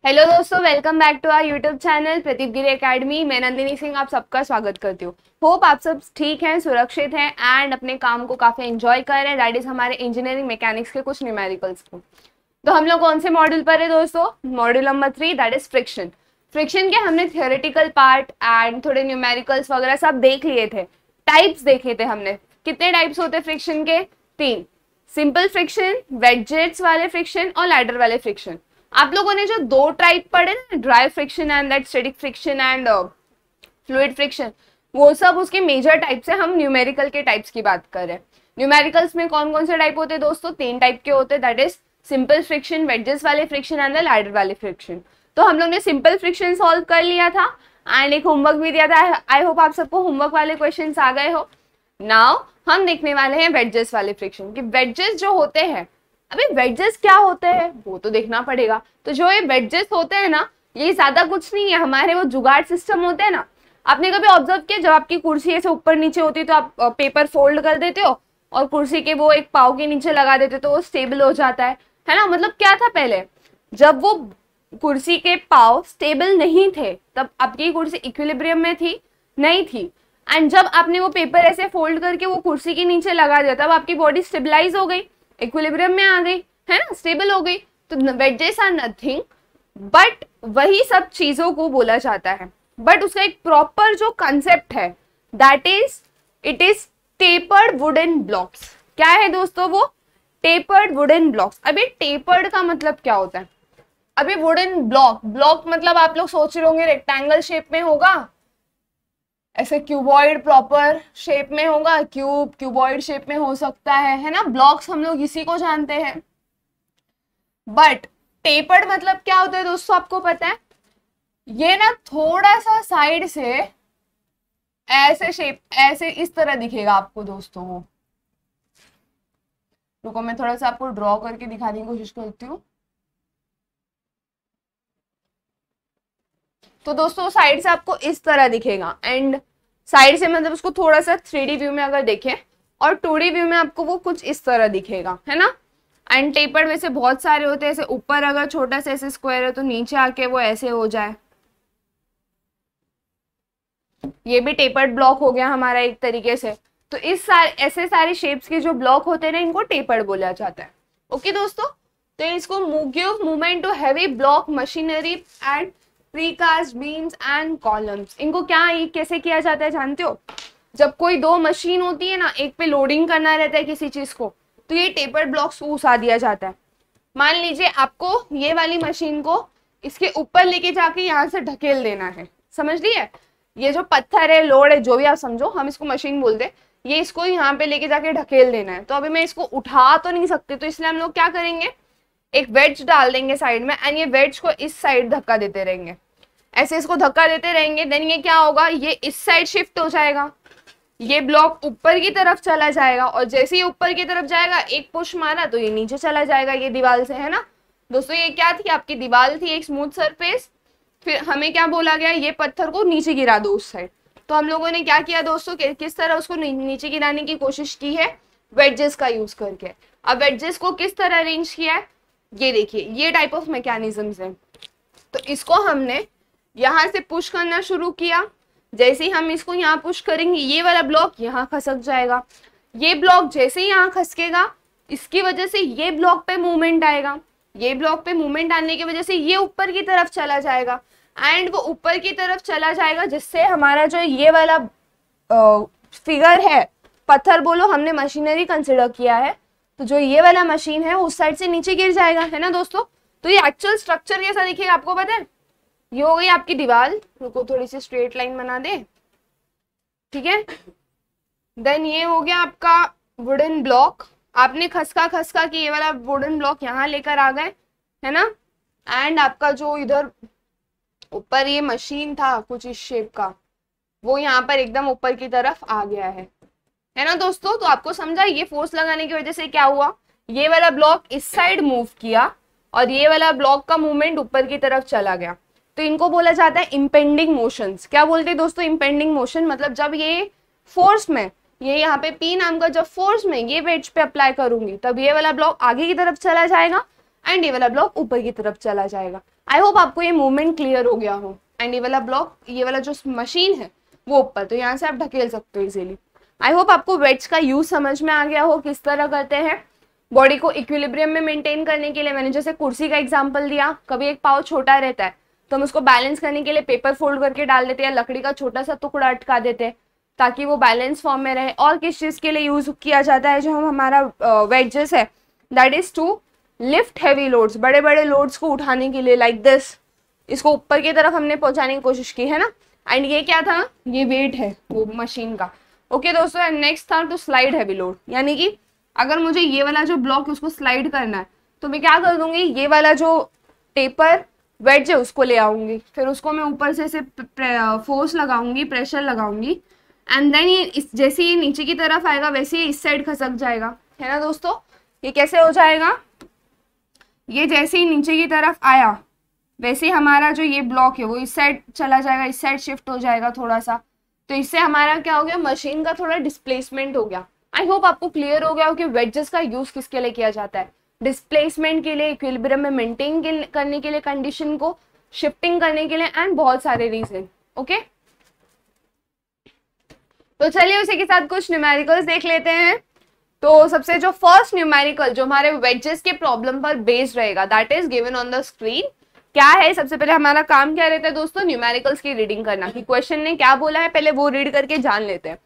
Hello दोस्तों, welcome back to our YouTube channel Pradeep Giri academy. मैं नंदिनी सिंह आप सबका स्वागत करती हूँ। होप आप सब ठीक हैं, सुरक्षित हैं एंड अपने काम को काफी एंजॉय कर रहे हैं। दैट इज हमारे इंजीनियरिंग मैकेनिक्स के कुछ न्यूमेरिकल्स को। तो हम लोग कौन से मॉड्यूल पर है दोस्तों? Module number 3, that is friction. Friction के हमने थियोरेटिकल पार्ट एंड थोड़े न्यूमेरिकल्स वगैरह सब देख लिए थे। टाइप्स देखे थे हमने। कितने टाइप्स होते हैं फ्रिक्शन के? 3। सिंपल फ्रिक्शन, वेडजेट्स वाले फ्रिक्शन और लैडर वाले फ्रिक्शन। आप लोगों ने जो 2 टाइप पढ़े ना, dry friction and that static friction and fluid friction, वो सब उसके मेजर टाइप्स है। हम न्यूमेरिकल के टाइप्स की बात कर रहे हैं। न्यूमेरिकल्स में कौन कौन से टाइप होते हैं दोस्तों? 3 टाइप के होते हैं, दैट इज सिंपल फ्रिक्शन, वेडजेस वाले फ्रिक्शन एंड द लैडर वाले फ्रिक्शन। तो हम लोग ने सिंपल फ्रिक्शन सॉल्व कर लिया था एंड एक होमवर्क भी दिया था। आई होप आप सबको होमवर्क वाले क्वेश्चन आ गए हो। नाउ हम देखने वाले हैं वेडजेस वाले फ्रिक्शन कि वेडजेस जो होते हैं, अभी वेडजेस क्या होते हैं वो तो देखना पड़ेगा। तो जो ये वेडजेस होते हैं ना, ये ज्यादा कुछ नहीं है, हमारे वो जुगाड़ सिस्टम होते हैं ना। आपने कभी ऑब्जर्व किया, जब आपकी कुर्सी ऐसे ऊपर नीचे होती है तो आप पेपर फोल्ड कर देते हो और कुर्सी के वो एक पाव के नीचे लगा देते तो वो स्टेबल हो जाता है ना। मतलब क्या था पहले, जब वो कुर्सी के पाव स्टेबल नहीं थे तब आपकी कुर्सी इक्विलिब्रियम में थी नहीं थी। एंड जब आपने वो पेपर ऐसे फोल्ड करके वो कुर्सी के नीचे लगा दिया तब आपकी बॉडी स्टेबलाइज हो गई, इक्विलिब्रियम में आ गई, है ना, स्टेबल हो गई। तो वेडजेस आर नथिंग बट वही सब चीजों को बोला जाता है, बट उसका एक प्रॉपर जो कंसेप्ट है that is it is tapered wooden blocks. क्या है दोस्तों वो? Tapered wooden blocks. अभी टेपर्ड का मतलब क्या होता है? अभी वुडन ब्लॉक मतलब आप लोग सोच रहे होंगे रेक्टेंगल शेप में होगा, ऐसे क्यूबॉइड प्रॉपर शेप में होगा, क्यूबॉइड शेप में हो सकता है ना। ब्लॉक्स हम लोग इसी को जानते हैं। बट टेपर्ड मतलब क्या होता है दोस्तों, आपको पता है? ये ना थोड़ा सा साइड से ऐसे शेप, ऐसे इस तरह दिखेगा आपको दोस्तों। वो रुको, मैं थोड़ा सा आपको ड्रॉ करके दिखाने की कोशिश करती हूँ। तो दोस्तों साइड से आपको इस तरह दिखेगा एंड साइड से मतलब उसको थोड़ा सा 3D व्यू में अगर देखें और 2D व्यू में आपको वो कुछ इस तरह दिखेगा, है ना। एंड टेपर्ड वैसे बहुत सारे होते हैं, ऐसे ऊपर अगर छोटा सा ऐसे स्क्वायर है तो नीचे आके वो ऐसे हो जाए, ये भी टेपर्ड ब्लॉक हो गया हमारा एक तरीके से। तो इस ऐसे सारे शेप्स के जो ब्लॉक होते हैं ना, इनको टेपर्ड बोला जाता है। ओके दोस्तों, तो इसको give movement to heavy block machinery and precast beams and columns. इनको क्या कैसे किया जाता है जानते हो? जब कोई 2 मशीन होती है ना, एक पे लोडिंग करना रहता है किसी चीज को, तो ये टेपर्ड ब्लॉक्स घुसा दिया जाता है। मान लीजिए आपको ये वाली मशीन को इसके ऊपर लेके जाके यहाँ से ढकेल देना है, समझ लिए? ये जो पत्थर है, लोड है, जो भी आप समझो, हम इसको मशीन बोलते हैं, ये इसको यहाँ पे लेके जाके ढकेल देना है। तो अभी मैं इसको उठा तो नहीं सकती, तो इसलिए हम लोग क्या करेंगे, एक वेज डाल देंगे साइड में एंड ये वेज को इस साइड धक्का देते रहेंगे, ऐसे इसको धक्का देते रहेंगे। देन ये क्या होगा, ये इस साइड शिफ्ट हो जाएगा, ये ब्लॉक ऊपर की तरफ चला जाएगा और जैसे ही ऊपर की तरफ जाएगा, एक पुश मारा तो ये नीचे चला जाएगा, ये दीवार से, है ना दोस्तों। ये क्या थी, आपकी दीवार थी, एक स्मूथ सरफेस। फिर हमें क्या बोला गया, ये पत्थर को नीचे गिरा दो उस साइड। तो हम लोगों ने क्या किया दोस्तों, किस तरह उसको नीचे गिराने की कोशिश की है, वेडजेस का यूज करके। अब वेडजेस को किस तरह अरेंज किया है, ये देखिए, ये टाइप ऑफ मैकेनिज्म्स है। तो इसको हमने यहाँ से पुश करना शुरू किया, जैसे ही हम इसको यहाँ पुश करेंगे, ये वाला ब्लॉक यहाँ खसक जाएगा। ये ब्लॉक जैसे ही यहाँ खसकेगा, इसकी वजह से ये ब्लॉक पे मूवमेंट आएगा, ये ब्लॉक पे मूवमेंट आने की वजह से ये ऊपर की तरफ चला जाएगा एंड वो ऊपर की तरफ चला जाएगा, जिससे हमारा जो ये वाला फिगर है, पत्थर बोलो, हमने मशीनरी कंसिडर किया है, तो जो ये वाला मशीन है उस साइड से नीचे गिर जाएगा, है ना दोस्तों। तो ये एक्चुअल स्ट्रक्चर कैसा दिखेगा आपको पता है? ये हो गई आपकी दीवार, रुको थोड़ी सी स्ट्रेट लाइन बना दे, ठीक है। देन ये हो गया आपका वुडन ब्लॉक, आपने खसका कि ये वाला वुडन ब्लॉक यहाँ लेकर आ गए, है ना। एंड आपका जो इधर ऊपर ये मशीन था कुछ इस शेप का, वो यहाँ पर एकदम ऊपर की तरफ आ गया है ना दोस्तों। तो आपको समझा, ये फोर्स लगाने की वजह से क्या हुआ, ये वाला ब्लॉक इस साइड मूव किया और ये वाला ब्लॉक का मूवमेंट ऊपर की तरफ चला गया। तो इनको बोला जाता है इंपेंडिंग मोशंस। क्या बोलते हैं दोस्तों इंपेंडिंग मोशन? मतलब जब ये फोर्स में, ये यहाँ पे P नाम का जब फोर्स में ये वेज पे अप्लाई करूंगी, तब ये वाला ब्लॉक आगे की तरफ चला जाएगा एंड ये वाला ब्लॉक ऊपर की तरफ चला जाएगा। आई होप आपको ये मूवमेंट क्लियर हो गया हो। एंड ये वाला ब्लॉक, ये वाला जो मशीन है वो ऊपर, तो यहाँ से आप ढकेल सकते हो इजीली। आई होप आपको वेट्स का यूज समझ में आ गया हो, किस तरह करते हैं बॉडी को इक्विलिब्रियम में मेंटेन करने के लिए। मैंने जैसे कुर्सी का एग्जांपल दिया, कभी एक पाव छोटा रहता है तो हम उसको बैलेंस करने के लिए पेपर फोल्ड करके डाल देते हैं, या लकड़ी का छोटा सा टुकड़ा अटका देते हैं ताकि वो बैलेंस फॉर्म में रहे। और किस चीज के लिए यूज किया जाता है, जो हम हमारा वेजेस है that is to lift heavy loads, बड़े बड़े लोड्स को उठाने के लिए, लाइक दिस, इसको ऊपर की तरफ हमने पहुंचाने की कोशिश की है ना। एंड ये क्या था, ये वेट है वो मशीन का। ओके दोस्तों, एंड नेक्स्ट था टू स्लाइड हैवी लोड, यानी कि अगर मुझे ये वाला जो ब्लॉक है उसको स्लाइड करना है तो मैं क्या कर दूंगी, ये वाला जो टेपर वेज है उसको ले आऊंगी, फिर उसको मैं ऊपर से फोर्स लगाऊंगी, प्रेशर लगाऊंगी, एंड देन ये जैसे ये नीचे की तरफ आएगा वैसे ये इस साइड खसक जाएगा, है ना दोस्तों। ये कैसे हो जाएगा, ये जैसे ही नीचे की तरफ आया वैसे हमारा जो ये ब्लॉक है वो इस साइड चला जाएगा, इस साइड शिफ्ट हो जाएगा थोड़ा सा, तो इससे हमारा क्या हो गया, मशीन का थोड़ा डिस्प्लेसमेंट हो गया। आई होप आपको क्लियर हो गया हो कि वेजेस का यूज किसके लिए किया जाता है, डिस्प्लेसमेंट के लिए, इक्विलिब्रियम में मेंटेन करने के लिए, कंडीशन को शिफ्टिंग करने के लिए, एंड बहुत सारे रीजन। ओके, तो चलिए उसी के साथ कुछ न्यूमेरिकल्स देख लेते हैं। तो सबसे जो फर्स्ट न्यूमेरिकल जो हमारे वेजेस के प्रॉब्लम पर बेस्ड रहेगा that is given on the screen. क्या है, सबसे पहले हमारा काम क्या रहता है दोस्तों, न्यूमेरिकल्स की रीडिंग करना, कि क्वेश्चन ने क्या बोला है पहले वो रीड करके जान लेते हैं।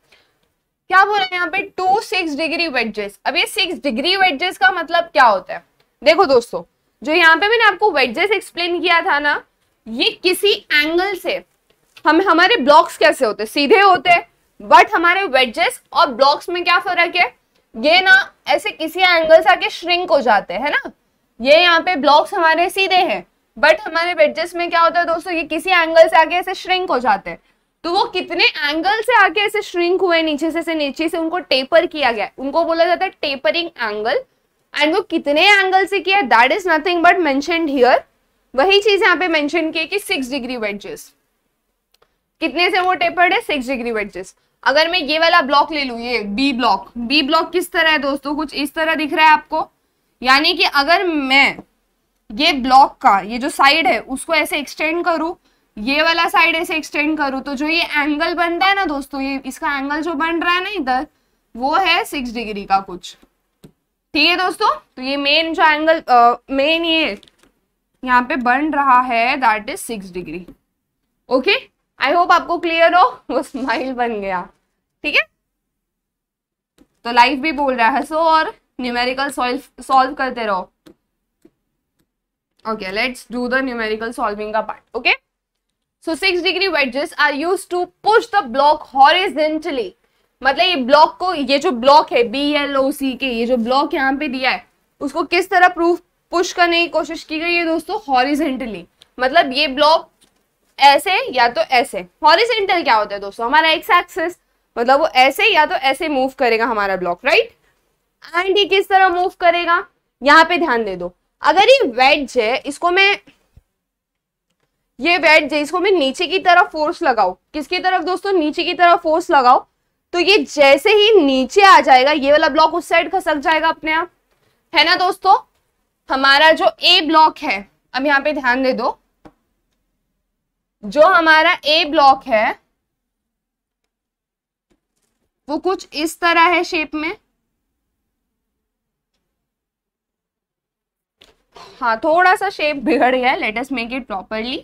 क्या बोला है यहाँ पे, 2 6 डिग्री वेजेस। अब ये 6 डिग्री वेजेस का मतलब क्या होता है, देखो दोस्तों, जो यहाँ पे मैंने आपको वेजेस एक्सप्लेन किया था ना, ये किसी एंगल से हमारे ब्लॉक्स कैसे होते हैं, सीधे होते हैं, बट हमारे वेजेस और ब्लॉक्स में क्या फर्क है, ये ना ऐसे किसी एंगल से आके श्रिंक हो जाते हैं, है ना। ये यहाँ पे ब्लॉक्स हमारे सीधे हैं, बट हमारे वेजेस में क्या होता है दोस्तों, ये किसी एंगल से आके ऐसे श्रिंक हो जाते हैं। तो वो कितने एंगल से आके ऐसे श्रिंक हुए, नीचे से उनको टेपर किया गया, उनको बोला जाता है टेपरिंग एंगल। एंड वो कितने एंगल से किया, that is nothing but mentioned here. वही चीज यहाँ पे मेंशन की कि 6 डिग्री वेजेस। कितने से वो टेपर्ड है, 6 डिग्री वेजेस। अगर मैं ये वाला ब्लॉक ले लू, ये बी ब्लॉक किस तरह है दोस्तों, कुछ इस तरह दिख रहा है आपको। यानी कि अगर मैं ये ब्लॉक का ये जो साइड है उसको ऐसे एक्सटेंड करूं, ये वाला साइड ऐसे एक्सटेंड करूं, तो जो ये एंगल बनता है ना दोस्तों, ये इसका एंगल जो बन रहा है ना इधर, वो है 6 डिग्री का कुछ। ठीक है दोस्तों, तो ये मेन जो एंगल मेन ये यहाँ पे बन रहा है that is 6 degree. Okay, I hope आपको क्लियर हो। वो स्माइल बन गया, ठीक है। तो लाइफ भी बोल रहा है हंसो और न्यूमेरिकल सॉल्व करते रहो। Okay, let's do the numerical solving का part. Okay, so 6 degree wedges are used to push the block horizontally. मतलब ये ब्लॉक को, ये जो ब्लॉक है BLOC के, ये जो ब्लॉक यहाँ पे दिया है उसको किस तरह पुश करने की कोशिश की गई है दोस्तों, हॉरिजेंटली। मतलब ये ब्लॉक ऐसे या तो ऐसे, हॉरिजेंटल क्या होता है दोस्तों, हमारा एक्स एक्सिस, मतलब वो ऐसे या तो ऐसे मूव करेगा हमारा ब्लॉक, राइट। एंड ये किस तरह मूव करेगा, यहाँ पे ध्यान दे दो। अगर ये वेज है, इसको मैं, ये वेज है, इसको मैं नीचे की तरफ फोर्स लगाओ, किसकी तरफ दोस्तों, नीचे की तरफ फोर्स लगाओ, तो ये जैसे ही नीचे आ जाएगा ये वाला ब्लॉक उस साइड खसक जाएगा अपने आप, है ना दोस्तों। हमारा जो ए ब्लॉक है, अब यहाँ पे ध्यान दे दो, जो हमारा ए ब्लॉक है वो कुछ इस तरह है शेप में। हाँ, थोड़ा सा शेप बिगड़ गया है, let us make it properly.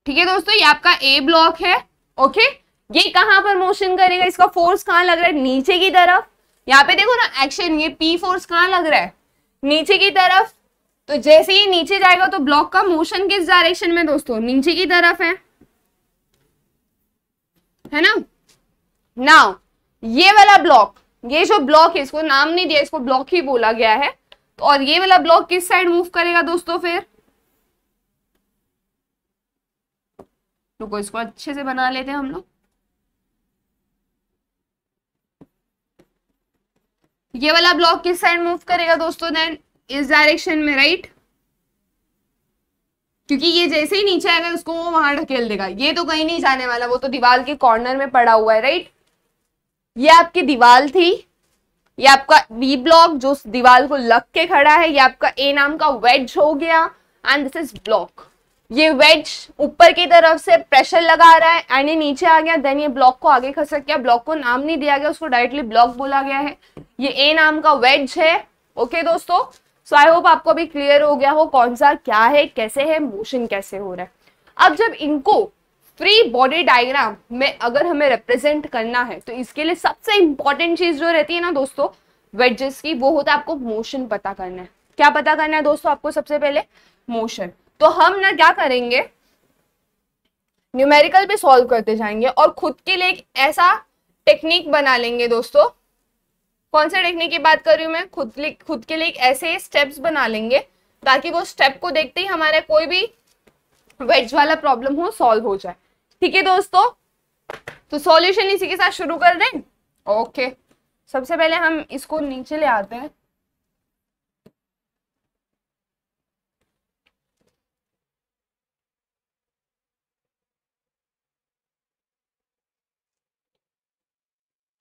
ठीक है दोस्तों, ये आपका ए ब्लॉक है। ओके, ये कहां पर मोशन करेगा, इसका फोर्स कहां लग रहा है, नीचे की तरफ। यहाँ पे देखो ना एक्शन, ये पी फोर्स कहां लग रहा है, नीचे की तरफ। तो जैसे ही नीचे जाएगा तो ब्लॉक का मोशन किस डायरेक्शन में दोस्तों, नीचे की तरफ है ना। नाउ ये वाला ब्लॉक, ये जो ब्लॉक है, इसको नाम नहीं दिया, इसको ब्लॉक ही बोला गया है। तो और ये वाला ब्लॉक किस साइड मूव करेगा दोस्तों, फिर रुको इसको अच्छे से बना लेते हैं हम लोग। ये वाला ब्लॉक किस साइड मूव करेगा दोस्तों, देन इस डायरेक्शन में, राइट। क्योंकि ये जैसे ही नीचे आएगा उसको वो वहां ढकेल देगा, ये तो कहीं नहीं जाने वाला, वो तो दीवार के कॉर्नर में पड़ा हुआ है, राइट। ये आपकी दीवार थी, ये आपका बी ब्लॉक जो दीवार को लग के खड़ा है, ये आपका ए नाम का वेज हो गया एंड दिस इज ब्लॉक। ये वेज ऊपर की तरफ से प्रेशर लगा रहा है एंड ये नीचे आ गया, देन ये ब्लॉक को आगे खसक गया। ब्लॉक को नाम नहीं दिया गया, उसको डायरेक्टली ब्लॉक बोला गया है। ये ए नाम का वेज है। ओके दोस्तों, सो आई होप आपको अभी क्लियर हो गया हो कौन सा क्या है, कैसे है, मोशन कैसे हो रहा है। अब जब इनको फ्री बॉडी डायग्राम में अगर हमें रिप्रेजेंट करना है तो इसके लिए सबसे इंपॉर्टेंट चीज जो रहती है ना दोस्तों वेजेस की, वो होता है आपको मोशन पता करना है। क्या पता करना है दोस्तों आपको? सबसे पहले मोशन। तो हम ना क्या करेंगे, न्यूमेरिकल पे सॉल्व करते जाएंगे और खुद के लिए एक ऐसा टेक्निक बना लेंगे दोस्तों। कौन सा टेक्निक की बात कर रही हूँ मैं? खुद के लिए एक ऐसे स्टेप्स बना लेंगे ताकि वो स्टेप को देखते ही हमारे कोई भी वेज वाला प्रॉब्लम हो सॉल्व हो जाए। ठीक है दोस्तों, तो सॉल्यूशन इसी के साथ शुरू कर दें। ओके, सबसे पहले हम इसको नीचे ले आते हैं।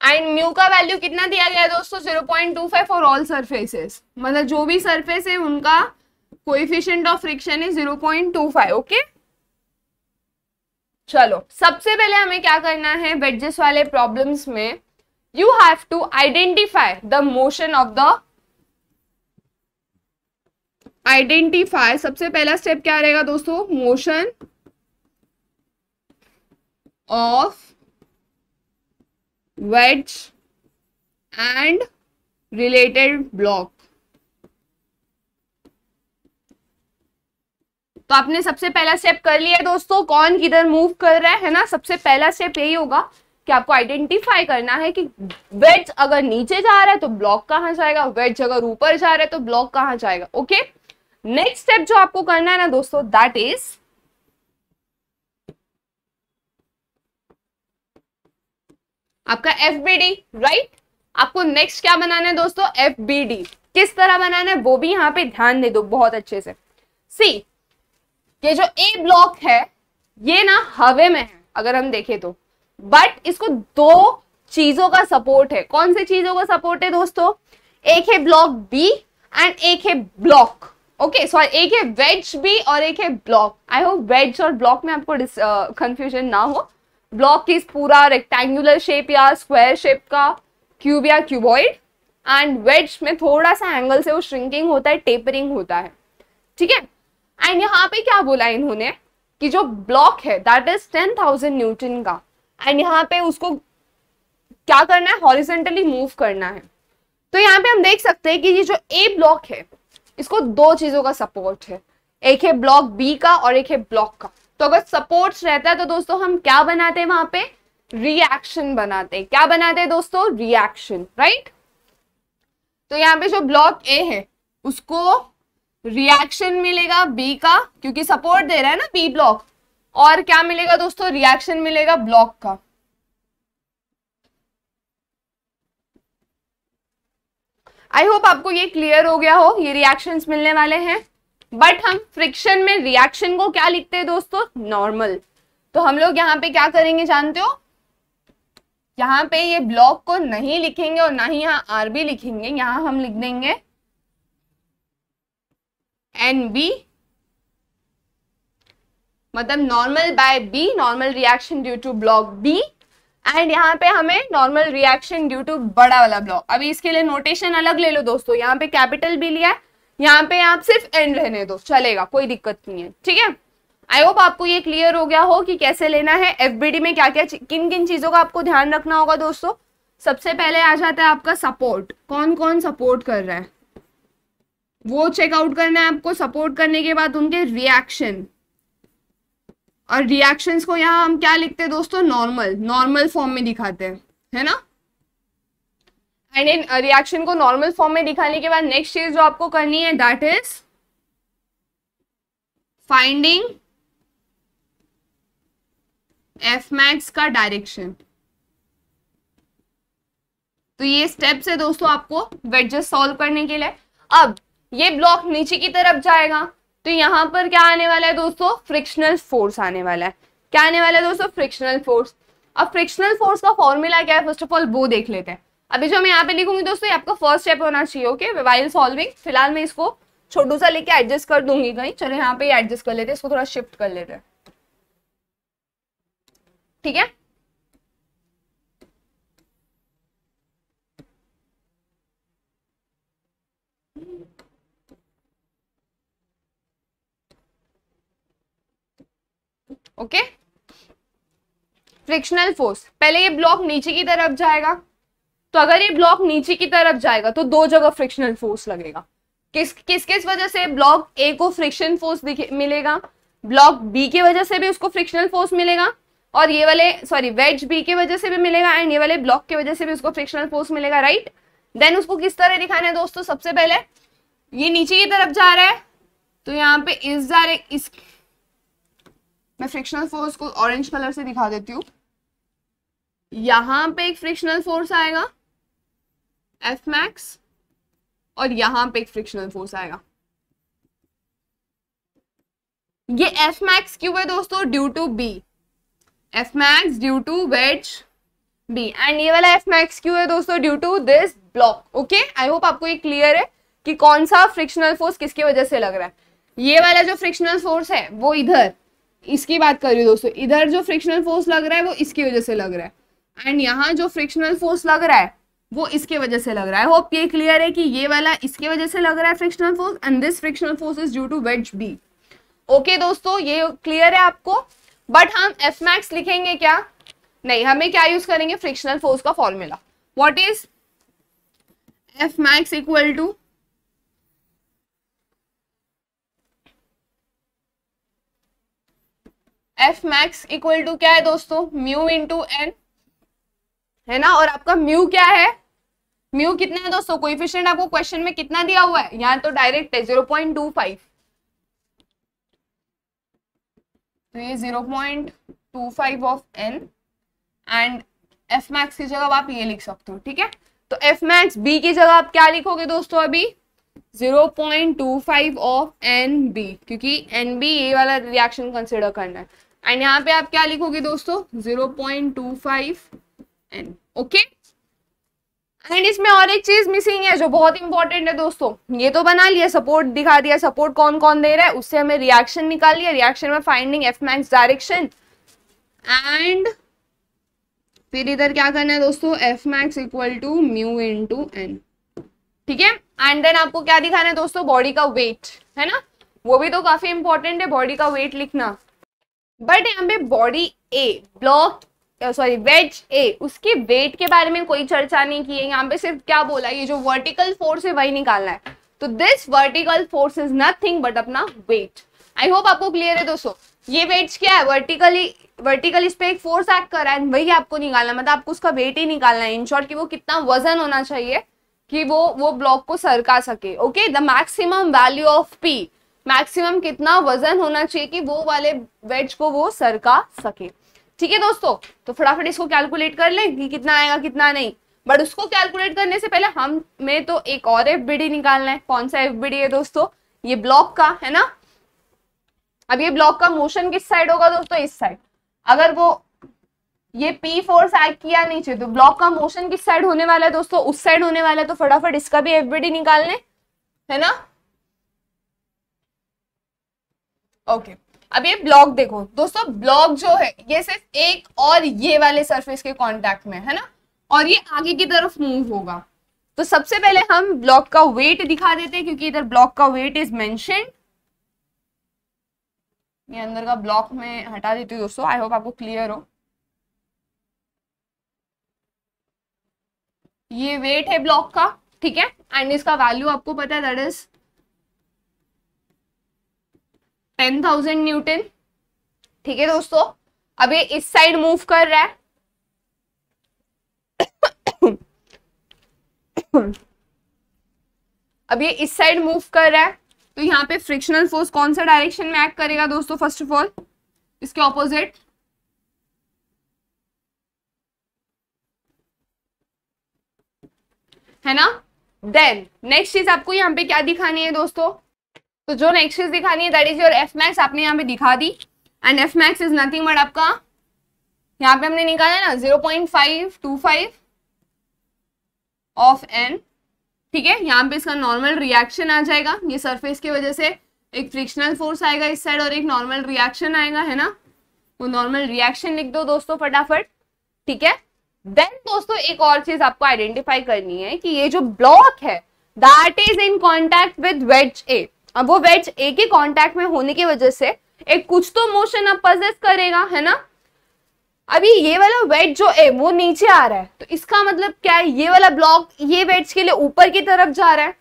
एंड म्यू का वैल्यू कितना दिया गया है दोस्तों? 0.25 फॉर ऑल सरफेसेस, मतलब जो भी सरफेस है उनका कोएफिशिएंट ऑफ फ्रिक्शन है 0.25। ओके, चलो सबसे पहले हमें क्या करना है वेजेस वाले प्रॉब्लम्स में, you have to identify the motion of the, identify, सबसे पहला स्टेप क्या रहेगा दोस्तों? Motion of wedge and related block। तो आपने सबसे पहला स्टेप कर लिया दोस्तों, कौन किधर मूव कर रहा है ना। सबसे पहला स्टेप यही होगा कि आपको आइडेंटिफाई करना है कि वेज अगर नीचे जा रहा है तो ब्लॉक कहां जाएगा, वेज अगर ऊपर जा रहा है तो ब्लॉक कहां जाएगा। ओके, नेक्स्ट स्टेप जो आपको करना है ना दोस्तों दैट इज आपका FBD, राइट। आपको नेक्स्ट क्या बनाना है दोस्तों? FBD। किस तरह बनाना है वो भी यहाँ पे ध्यान दे दो बहुत अच्छे से। सी, ये जो ए ब्लॉक है ये ना हवे में है अगर हम देखें तो, बट इसको दो चीजों का सपोर्ट है। कौन से चीजों का सपोर्ट है दोस्तों? एक है ब्लॉक बी एंड एक है ब्लॉक। ओके, सॉरी, एक है वेज बी और एक है ब्लॉक। आई होप वेज और ब्लॉक में आपको कंफ्यूजन ना हो। ब्लॉक इज पूरा रेक्टेंगुलर शेप या स्क्वायर शेप का, क्यूब या क्यूबॉइड, एंड वेज में थोड़ा सा एंगल से वो श्रिंकिंग होता है, टेपरिंग होता है। ठीक है, एंड यहाँ पे क्या बोला इन्होंने कि जो ब्लॉक है दैट इज 10,000 न्यूटन का, एंड यहाँ पे उसको क्या करना है? हॉरिजॉन्टली मूव करना है। तो यहाँ पे हम देख सकते हैं कि ये जो ए ब्लॉक है इसको दो चीजों का सपोर्ट है, एक है ब्लॉक बी का और एक है ब्लॉक का। तो अगर सपोर्ट्स रहता है तो दोस्तों हम क्या बनाते हैं वहां पे? रिएक्शन बनाते हैं। क्या बनाते हैं दोस्तों? Reaction, right. तो यहाँ पे जो ब्लॉक ए है उसको रिएक्शन मिलेगा बी का, क्योंकि सपोर्ट दे रहा है ना बी ब्लॉक, और क्या मिलेगा दोस्तों? रिएक्शन मिलेगा ब्लॉक का। आई होप आपको ये क्लियर हो गया हो, ये रिएक्शंस मिलने वाले हैं। बट हम फ्रिक्शन में रिएक्शन को क्या लिखते हैं दोस्तों? नॉर्मल। तो हम लोग यहाँ पे क्या करेंगे जानते हो? यहाँ पे ये ब्लॉक को नहीं लिखेंगे और ना ही यहाँ आरबी लिखेंगे, यहाँ हम लिख देंगे NB, मतलब normal by B, normal reaction due to block B, and यहाँ पे हमें नॉर्मल रिएक्शन ड्यू टू बड़ा वाला ब्लॉक। अभी इसके लिए नोटेशन अलग ले लो दोस्तों, यहाँ पे कैपिटल भी लिया है, यहाँ पे आप सिर्फ एन रहने दो, चलेगा, कोई दिक्कत नहीं है। ठीक है, आई होप आपको ये क्लियर हो गया हो कि कैसे लेना है। FBD में क्या क्या किन किन चीजों का आपको ध्यान रखना होगा दोस्तों। सबसे पहले आ जाता है आपका सपोर्ट, कौन कौन सपोर्ट कर रहा है वो चेकआउट करना है आपको। सपोर्ट करने के बाद उनके रिएक्शन, और रिएक्शंस को यहाँ हम क्या लिखते हैं दोस्तों? नॉर्मल, नॉर्मल फॉर्म में दिखाते हैं, है ना। एंड इन रिएक्शन को नॉर्मल फॉर्म में दिखाने के बाद नेक्स्ट चीज जो आपको करनी है दैट इज फाइंडिंग Fmax का डायरेक्शन। तो ये स्टेप्स है दोस्तों आपको वेजेस सॉल्व करने के लिए। अब ये ब्लॉक नीचे की तरफ जाएगा तो यहाँ पर क्या आने वाला है दोस्तों? फ्रिक्शनल फोर्स आने वाला है। क्या आने वाला है दोस्तों? Frictional force. अब फ्रिक्शनल फोर्स का फॉर्मूला क्या है फर्स्ट ऑफ ऑल वो देख लेते हैं। अभी जो मैं यहाँ पे लिखूंगी दोस्तों ये आपका फर्स्ट स्टेप होना चाहिए, ओके, वाइल सॉल्विंग। फिलहाल मैं इसको छोटू सा लेके एडजस्ट कर दूंगी कहीं, चलो यहाँ पे एडजस्ट कर लेते हैं, इसको थोड़ा शिफ्ट कर लेते हैं, ठीक है। ओके, फ्रिक्शनल फोर्स, पहले ये ब्लॉक नीचे की तरफ जाएगा, तो अगर ये ब्लॉक नीचे की तरफ जाएगा तो दो जगह फ्रिक्शनल फोर्स लगेगा। किस वजह से? ब्लॉक ए को फ्रिक्शन फोर्स मिलेगा, ब्लॉक बी की वजह से भी उसको फ्रिक्शनल फोर्स मिलेगा, और ये वाले वेज बी की वजह से भी मिलेगा, एंड ये वाले ब्लॉक की वजह से भी उसको फ्रिक्शनल फोर्स मिलेगा, राइट। देन उसको किस तरह दिखाना है दोस्तों? सबसे पहले ये नीचे की तरफ जा रहा है, तो यहाँ पे इस मैं फ्रिक्शनल फोर्स को ऑरेंज कलर से दिखा देती हूँ। यहां पे एक फ्रिक्शनल फोर्स आएगा एफ मैक्स, और यहां पे एक फ्रिक्शनल फोर्स आएगा। ये एफ मैक्स क्यों है दोस्तों? Due to B, F max due to wedge B, and ये वाला एफ मैक्स क्यों है दोस्तों? Due to this block. Okay, I hope आपको ये क्लियर है कि कौन सा फ्रिक्शनल फोर्स किसकी वजह से लग रहा है। ये वाला जो फ्रिक्शनल फोर्स है वो इधर, इसकी बात कर रही हूँ दोस्तों, इधर जो फ्रिक्शनल फोर्स लग रहा है वो इसकी वजह से लग रहा है, एंड यहाँ जो फ्रिक्शनल फोर्स लग रहा है वो इसके वजह से लग रहा है। होप ये क्लियर है कि ये वाला इसके वजह से लग रहा है frictional force, and this frictional force is due to wedge B. Okay दोस्तों, ये क्लियर है आपको। बट हम एफ मैक्स लिखेंगे क्या? नहीं, हमें क्या यूज करेंगे? फ्रिक्शनल फोर्स का formula. What is F max equal to F max equal to क्या है दोस्तों? म्यू इंटू एन, है ना। और आपका म्यू क्या है? म्यू कितना है दोस्तों? कोएफिशिएंट आपको क्वेश्चन में कितना दिया हुआ है? यहाँ तो डायरेक्ट है 0.25, तो ये 0.25 of N, and F max की जगह आप ये लिख सकते हो, ठीक है। तो एफ मैक्स बी की जगह आप क्या लिखोगे दोस्तों? अभी 0.25 ऑफ एन बी, क्योंकि एन बी ये वाला रिएक्शन कंसिडर करना है, एंड यहाँ पे आप क्या लिखोगे दोस्तों? 0.25 एन। ओके, एंड इसमें और एक चीज मिसिंग है जो बहुत इंपॉर्टेंट है दोस्तों। ये तो बना लिया, सपोर्ट दिखा दिया, सपोर्ट कौन कौन दे रहा है, उससे हमें रिएक्शन निकाल लिया, रिएक्शन में finding F max direction, and फिर इधर क्या करना है दोस्तों? F max equal to mu into N, ठीक है। एंड देन आपको क्या दिखाना है दोस्तों? बॉडी का वेट, है ना, वो भी तो काफी इंपॉर्टेंट है, बॉडी का वेट लिखना। बट यहाँ पे बॉडी ए ब्लॉक वेज ए, उसकी वेट के बारे में कोई चर्चा नहीं की है। यहाँ पे सिर्फ क्या बोला? ये जो वर्टिकल फोर्स है वही निकालना है। तो this vertical force is nothing but अपना वेट। आई होप आपको क्लियर है दोस्तों। ये वेट क्या है? वर्टिकली इस पे एक फोर्स एक्ट कर रहा है, वही आपको निकालना, मतलब आपको उसका वेट ही निकालना है। इन शॉर्ट कि वो कितना वजन होना चाहिए कि वो ब्लॉक को सरका सके। Okay, the maximum value of P, maximum कितना वजन होना चाहिए कि वो वाले वेज को वो सरका सके, ठीक है दोस्तों। तो फटाफट इसको कैलकुलेट कर लें कि कितना आएगा कितना नहीं। बट उसको कैलकुलेट करने से पहले हमें तो एक और एफबीडी निकालना है। कौन सा एफबीडी है दोस्तों? ये ब्लॉक का, है ना। अब ये ब्लॉक का मोशन किस साइड होगा दोस्तों? इस साइड। अगर वो ये पी फोर्स एक्ट किया नीचे, तो ब्लॉक का मोशन किस साइड होने वाला है दोस्तों? उस साइड होने वाला है। तो फटाफट इसका भी एफबीडी निकालने, है ना। ओके, अब ये ब्लॉक देखो दोस्तों, ब्लॉक जो है ये सिर्फ एक और ये वाले सरफेस के कांटेक्ट में, है ना, और ये आगे की तरफ मूव होगा। तो सबसे पहले हम ब्लॉक का वेट दिखा देते हैं, क्योंकि इधर ब्लॉक का वेट इज मेंशन्ड। ये अंदर का ब्लॉक में हटा देती हूँ दोस्तों, आई होप आपको क्लियर हो। ये वेट है ब्लॉक का, ठीक है, एंड इसका वैल्यू आपको पता है, दैट इज 10,000 न्यूटन, ठीक है दोस्तों। अब ये इस साइड मूव कर रहा है, अब ये इस साइड मूव कर रहा है, तो यहाँ पे फ्रिक्शनल फोर्स कौन सा डायरेक्शन में एक्ट करेगा दोस्तों? फर्स्ट ऑफ ऑल इसके ऑपोजिट, है ना। देन नेक्स्ट चीज आपको यहाँ पे क्या दिखानी है दोस्तों? तो जो नेक्स्ट चीज दिखानी है that is your F max, आपने यहाँ पे दिखा दी, and F max is nothing but आपका यहाँ पे हमने निकाला ना 0.525, ऑफ एन, ठीक है। यहाँ पे इसका नॉर्मल रिएक्शन आ जाएगा, ये सरफेस की वजह से एक फ्रिक्शनल फोर्स आएगा इस साइड और एक नॉर्मल रिएक्शन आएगा, है ना। वो नॉर्मल रिएक्शन लिख दो दोस्तों फटाफट, ठीक है। देन दोस्तों एक और चीज आपको आइडेंटिफाई करनी है कि ये जो ब्लॉक है that is in contact with wedge A. अब वो वेज ए के कॉन्टैक्ट में होने की वजह से एक कुछ तो मोशन अब पजेस करेगा, है ना। अभी ये वाला वेज जो है वो नीचे आ रहा है, तो इसका मतलब क्या है, ये वाला ब्लॉक ये वेज के लिए ऊपर की तरफ जा रहा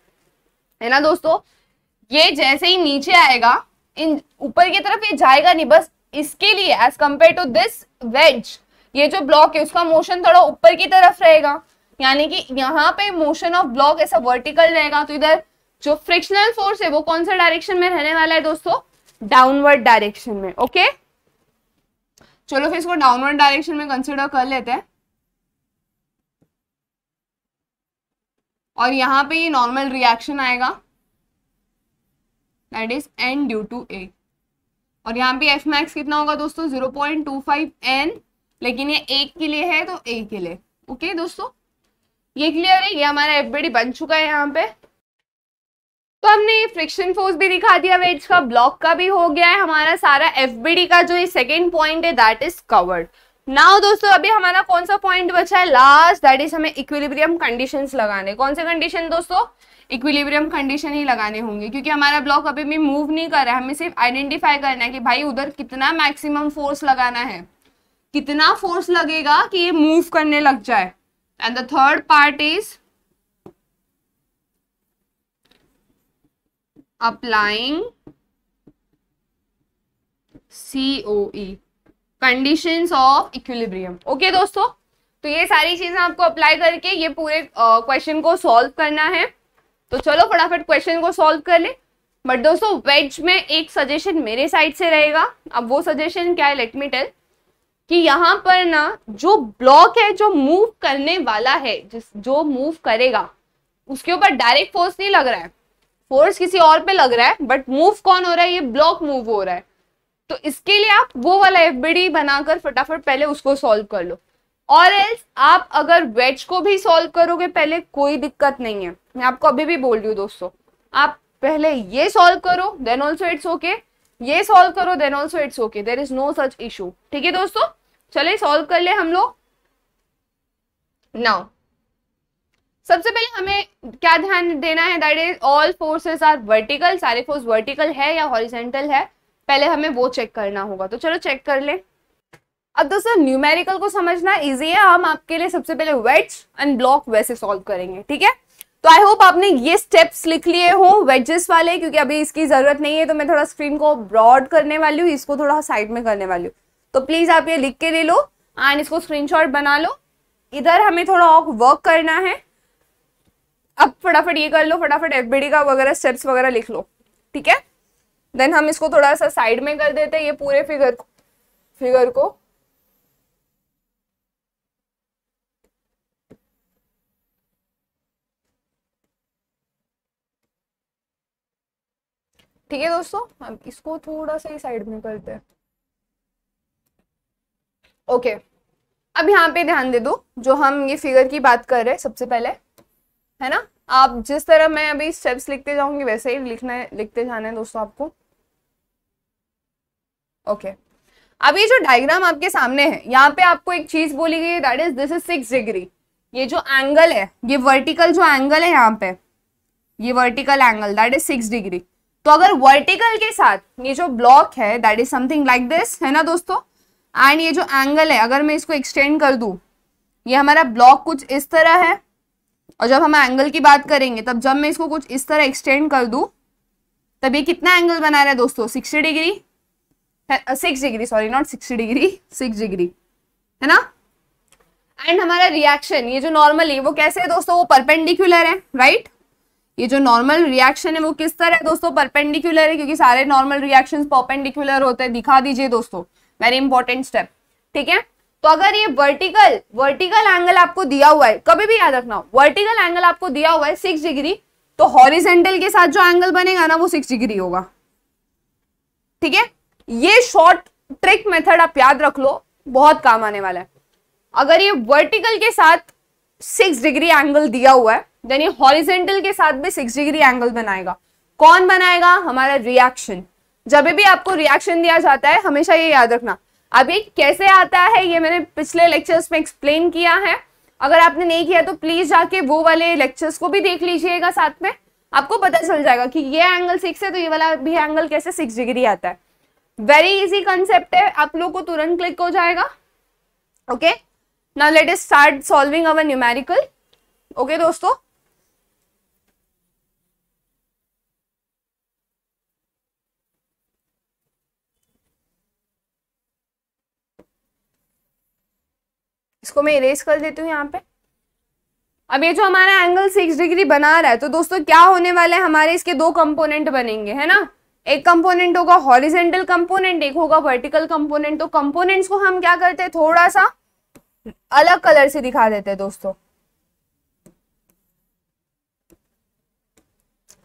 है ना दोस्तों। ये जैसे ही नीचे आएगा, इन ऊपर की तरफ ये जाएगा नहीं, बस इसके लिए as compare to this wedge ये जो ब्लॉक है उसका मोशन थोड़ा ऊपर की तरफ रहेगा, यानी कि यहाँ पे मोशन ऑफ ब्लॉक ऐसा वर्टिकल रहेगा। तो इधर जो फ्रिक्शनल फोर्स है वो कौन सा डायरेक्शन में रहने वाला है दोस्तों, डाउनवर्ड डायरेक्शन में। ओके, चलो फिर इसको डाउनवर्ड डायरेक्शन में कंसिडर कर लेते हैं। और यहाँ पे ये नॉर्मल रिएक्शन आएगा that is n due to a, और यहाँ पे एफ मैक्स कितना होगा दोस्तों 0.25 n, लेकिन ये एक के लिए है तो a के लिए। ओके दोस्तों, ये क्लियर है, ये हमारा एफबीडी बन चुका है यहाँ पे। तो हमने ये फ्रिक्शन फोर्स भी दिखा दिया वेज का, ब्लॉक का भी हो गया है, हमारा सारा एफबीडी का जो ये सेकेंड पॉइंट है दैट इज कवर्ड। नाउ दोस्तों अभी हमारा कौन सा पॉइंट बचा है लास्ट, दैट इज हमें इक्विलिब्रियम कंडीशंस लगाने। कौन से कंडीशन दोस्तों, इक्विलिब्रियम कंडीशन ही लगाने होंगे, क्योंकि हमारा ब्लॉक अभी भी मूव नहीं कर रहा है, हमें सिर्फ आइडेंटिफाई करना है कि भाई उधर कितना मैक्सिमम फोर्स लगाना है, कितना फोर्स लगेगा कि ये मूव करने लग जाए। And the third part is applying COE, conditions of equilibrium. Okay दोस्तों, तो ये सारी चीजें आपको अप्लाई करके ये पूरे क्वेश्चन को सॉल्व करना है। तो चलो फटाफट क्वेश्चन को सॉल्व कर ले। बट दोस्तों वेज में एक सजेशन मेरे साइड से रहेगा। अब वो सजेशन क्या है, लेट मी टेल, कि यहाँ पर ना जो ब्लॉक है जो मूव करने वाला है, जो मूव करेगा उसके ऊपर डायरेक्ट फोर्स नहीं लग रहा है, फोर्स किसी और पे लग रहा है, बट मूव कौन हो रहा है, ये ब्लॉक मूव हो रहा है। तो इसके लिए आप वो वाला एफबीडी बनाकर फटाफट पहले उसको सॉल्व कर लो, और एल्स आप अगर वेज को भी सॉल्व करोगे पहले कोई दिक्कत नहीं है। मैं आपको अभी भी बोल रही हूँ दोस्तों, आप पहले ये सॉल्व करो देन ऑल्सो इट्स ओके, ये सॉल्व करो then also it's okay, there is no such issue. ठीक है दोस्तों, चलिए सॉल्व कर ले हम लोग। नाउ सबसे पहले हमें क्या ध्यान देना है, that is all forces are vertical, सारे फोर्स वर्टिकल है या हॉरिजेंटल है, पहले हमें वो चेक करना होगा। तो चलो चेक कर ले। अब दोस्तों न्यूमेरिकल को समझना इजी है, हम आपके लिए सबसे पहले वेज एंड ब्लॉक वैसे सॉल्व करेंगे। ठीक है, तो आई होप आपने ये स्टेप्स लिख लिए हो वेजेस वाले, क्योंकि अभी इसकी जरूरत नहीं है, तो मैं थोड़ा स्क्रीन को ब्रॉड करने वाली हूँ, इसको थोड़ा साइड में करने वाली हूँ। तो प्लीज आप ये लिख के ले लो एंड इसको स्क्रीनशॉट बना लो। इधर हमें थोड़ा और वर्क करना है। अब फटाफट ये कर लो, फटाफट एफबीडी का वगैरह स्टेप्स वगैरह लिख लो। ठीक है, देन हम इसको थोड़ा सा साइड में कर देते हैं, ये पूरे फिगर को। ठीक है दोस्तों, हम इसको थोड़ा सा ही साइड में करते हैं। ओके, अब यहाँ पे ध्यान दे दो, जो हम ये फिगर की बात कर रहे हैं सबसे पहले, है ना। आप जिस तरह मैं अभी स्टेप्स लिखते जाऊंगी वैसे ही लिखते जाना है दोस्तों आपको। ओके, अब ये जो डायग्राम आपके सामने है, यहाँ पे आपको एक चीज बोली गई है, that is this is 6 degree. ये जो एंगल है, ये वर्टिकल जो एंगल है यहाँ पे, ये vertical angle that is 6 degree. तो अगर वर्टिकल के साथ ये जो ब्लॉक है that is something like this, है ना दोस्तों, एंड ये जो एंगल है अगर मैं इसको एक्सटेंड कर दूं, ये हमारा ब्लॉक कुछ इस तरह है, और जब हम एंगल की बात करेंगे तब जब मैं इसको कुछ इस तरह एक्सटेंड कर दूं तब ये कितना एंगल बना रहा है दोस्तों, 60 degree, 6 degree, sorry not 60 degree, 6 degree, है ना। एंड हमारा रिएक्शन ये जो नॉर्मल है वो कैसे है दोस्तों, वो परपेंडिकुलर है, राइट। ये जो नॉर्मल रिएक्शन है वो किस तरह है दोस्तों, परपेंडिकुलर है, क्योंकि सारे नॉर्मल रिएक्शंस परपेंडिकुलर होते हैं। दिखा दीजिए दोस्तों, वेरी इंपॉर्टेंट स्टेप। ठीक है, तो अगर ये वर्टिकल एंगल आपको दिया हुआ है, कभी भी याद रखना, वर्टिकल एंगल आपको दिया हुआ है 6 डिग्री, तो हॉरिजेंटल के साथ जो एंगल बनेगा ना वो 6 डिग्री होगा। ठीक है, ये शॉर्ट ट्रिक मेथड आप याद रख लो, बहुत काम आने वाला है। अगर ये वर्टिकल के साथ 6 डिग्री एंगल दिया हुआ है, यानी हॉरिजेंटल के साथ भी 6 डिग्री एंगल बनाएगा। कौन बनाएगा? हमारा रिएक्शन। जब भी आपको रिएक्शन दिया जाता है हमेशा ये याद रखना। अब ये कैसे आता है ये मैंने पिछले लेक्चर्स में एक्सप्लेन किया है, अगर आपने नहीं किया तो प्लीज जाके वो वाले लेक्चर्स को भी देख लीजिएगा, साथ में आपको पता चल जाएगा कि ये एंगल 6 है तो ये वाला भी एंगल कैसे 6 डिग्री आता है। वेरी इजी कंसेप्ट है, आप लोग को तुरंत क्लिक हो जाएगा। Okay, now let us start solving our numerical. Okay दोस्तों, इसको मैं इरेज कर देती हूँ यहाँ पे। अब ये जो हमारा एंगल 6 डिग्री बना रहा है, तो दोस्तों क्या होने वाला है, हमारे इसके दो कंपोनेंट बनेंगे, है ना। एक कंपोनेंट होगा हॉरिजेंटल कंपोनेंट, एक होगा वर्टिकल कंपोनेंट। तो कंपोनेंट्स को हम क्या करते हैं, थोड़ा सा अलग कलर से दिखा देते हैं दोस्तों।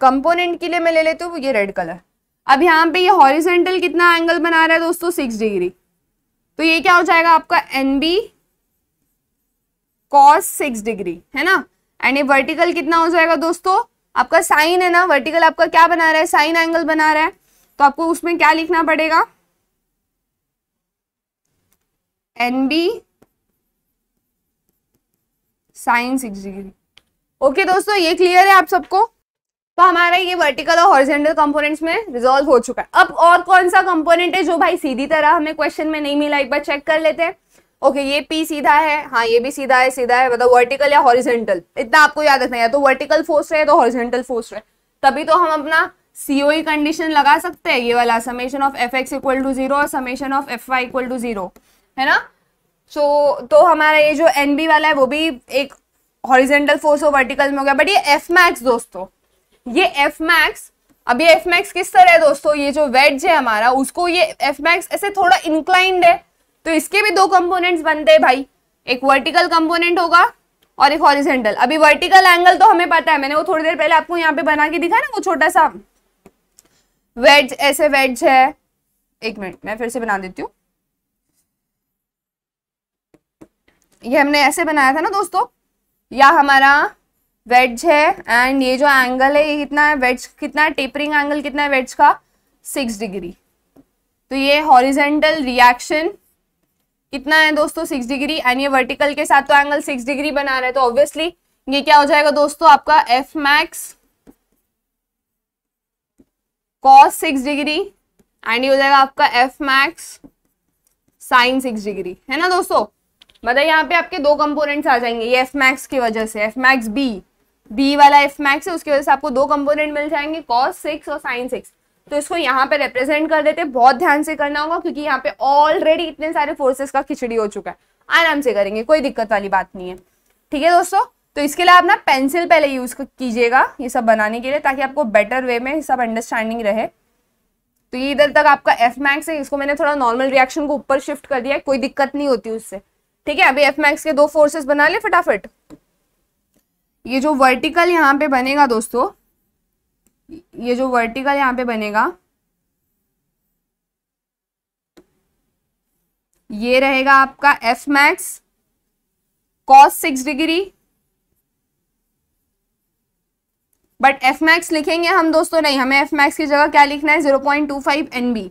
कंपोनेंट के लिए मैं ले लेती हूँ ये रेड कलर। अब यहाँ पे ये हॉरिजेंटल कितना एंगल बना रहा है दोस्तों, 6 डिग्री। तो ये क्या हो जाएगा आपका NB cos 6 डिग्री, है ना। एंड ये वर्टिकल कितना हो जाएगा दोस्तों, आपका साइन है ना, वर्टिकल आपका क्या बना रहा है, साइन एंगल बना रहा है। तो आपको उसमें क्या लिखना पड़ेगा, NB साइन 6 डिग्री। ओके दोस्तों, ये क्लियर है आप सबको। तो हमारा ये वर्टिकल और हॉरिजॉन्टल कंपोनेंट्स में रिजॉल्व हो चुका है। अब और कौन सा कंपोनेंट है जो भाई सीधी तरह हमें क्वेश्चन में नहीं मिला, एक बार चेक कर लेते हैं। ओके, ये P सीधा है, हाँ ये भी सीधा है, सीधा है, मतलब वर्टिकल या हॉरिजॉन्टल, इतना आपको याद रखना है, या तो वर्टिकल फोर्स रहे तो हॉरिजॉन्टल फोर्स रहे, तभी तो हम अपना COE कंडीशन लगा सकते हैं, ये वाला summation of Fx equal to 0 और summation of Fy equal to 0, है ना। तो हमारा ये जो NB वाला है वो भी एक हॉरिजॉन्टल फोर्स और वर्टिकल में हो गया। बट ये F मैक्स दोस्तों, ये F मैक्स, अब ये F मैक्स किस तरह है दोस्तों, ये जो वेज है हमारा उसको ये F मैक्स ऐसे थोड़ा इंक्लाइंड है, तो इसके भी दो कंपोनेंट्स बनते हैं भाई, एक वर्टिकल कंपोनेंट होगा और एक हॉरिजॉन्टल। अभी वर्टिकल एंगल तो हमें पता है, मैंने वो थोड़ी देर पहले आपको यहाँ पे बना के दिखा ना, वो छोटा सा वेज, ऐसे वेज है। एक मिनट मैं फिर से बना देती हूँ। ये हमने ऐसे बनाया था ना दोस्तों, या हमारा वेज है एंड ये जो एंगल है ये कितना है, वेज कितना है, टेपरिंग एंगल कितना है वेज का, 6 डिग्री। तो ये हॉरिजॉन्टल रिएक्शन कितना है दोस्तों, 6 डिग्री। एंड ये वर्टिकल के साथ तो एंगल 6 डिग्री बना रहे हैं, तो ऑब्वियसली ये क्या हो जाएगा दोस्तों, आपका F max cos 6 degree and ये हो जाएगा आपका F मैक्स साइन 6 डिग्री, है ना दोस्तों। मतलब यहाँ पे आपके दो कंपोनेंट्स आ जाएंगे, ये F मैक्स की वजह से, F मैक्स B वाला F मैक्स है, उसकी वजह से आपको दो कंपोनेंट मिल जाएंगे, cos 6 और sin 6। तो इसको यहाँ पे रिप्रेजेंट कर देते हैं, बहुत ध्यान से करना होगा क्योंकि यहाँ पे ऑलरेडी इतने सारे फोर्सेस का खिचड़ी हो चुका है। आराम से करेंगे, कोई दिक्कत वाली बात नहीं है, ठीक है दोस्तों। तो इसके लिए आप ना पेंसिल पहले यूज कीजिएगा ये सब बनाने के लिए, ताकि आपको बेटर वे में सब अंडरस्टैंडिंग रहे। तो ये इधर तक आपका F मैक्स है, इसको मैंने थोड़ा नॉर्मल रिएक्शन को ऊपर शिफ्ट कर दिया, कोई दिक्कत नहीं होती उससे, ठीक है। अभी F मैक्स के दो फोर्सेस बना ले फटाफट। ये जो वर्टिकल यहाँ पे बनेगा दोस्तों, ये जो वर्टिकल यहाँ पे बनेगा ये रहेगा आपका F max cos 6 degree. But F max लिखेंगे हम दोस्तों नहीं, हमें F मैक्स की जगह क्या लिखना है, 0.25 NB,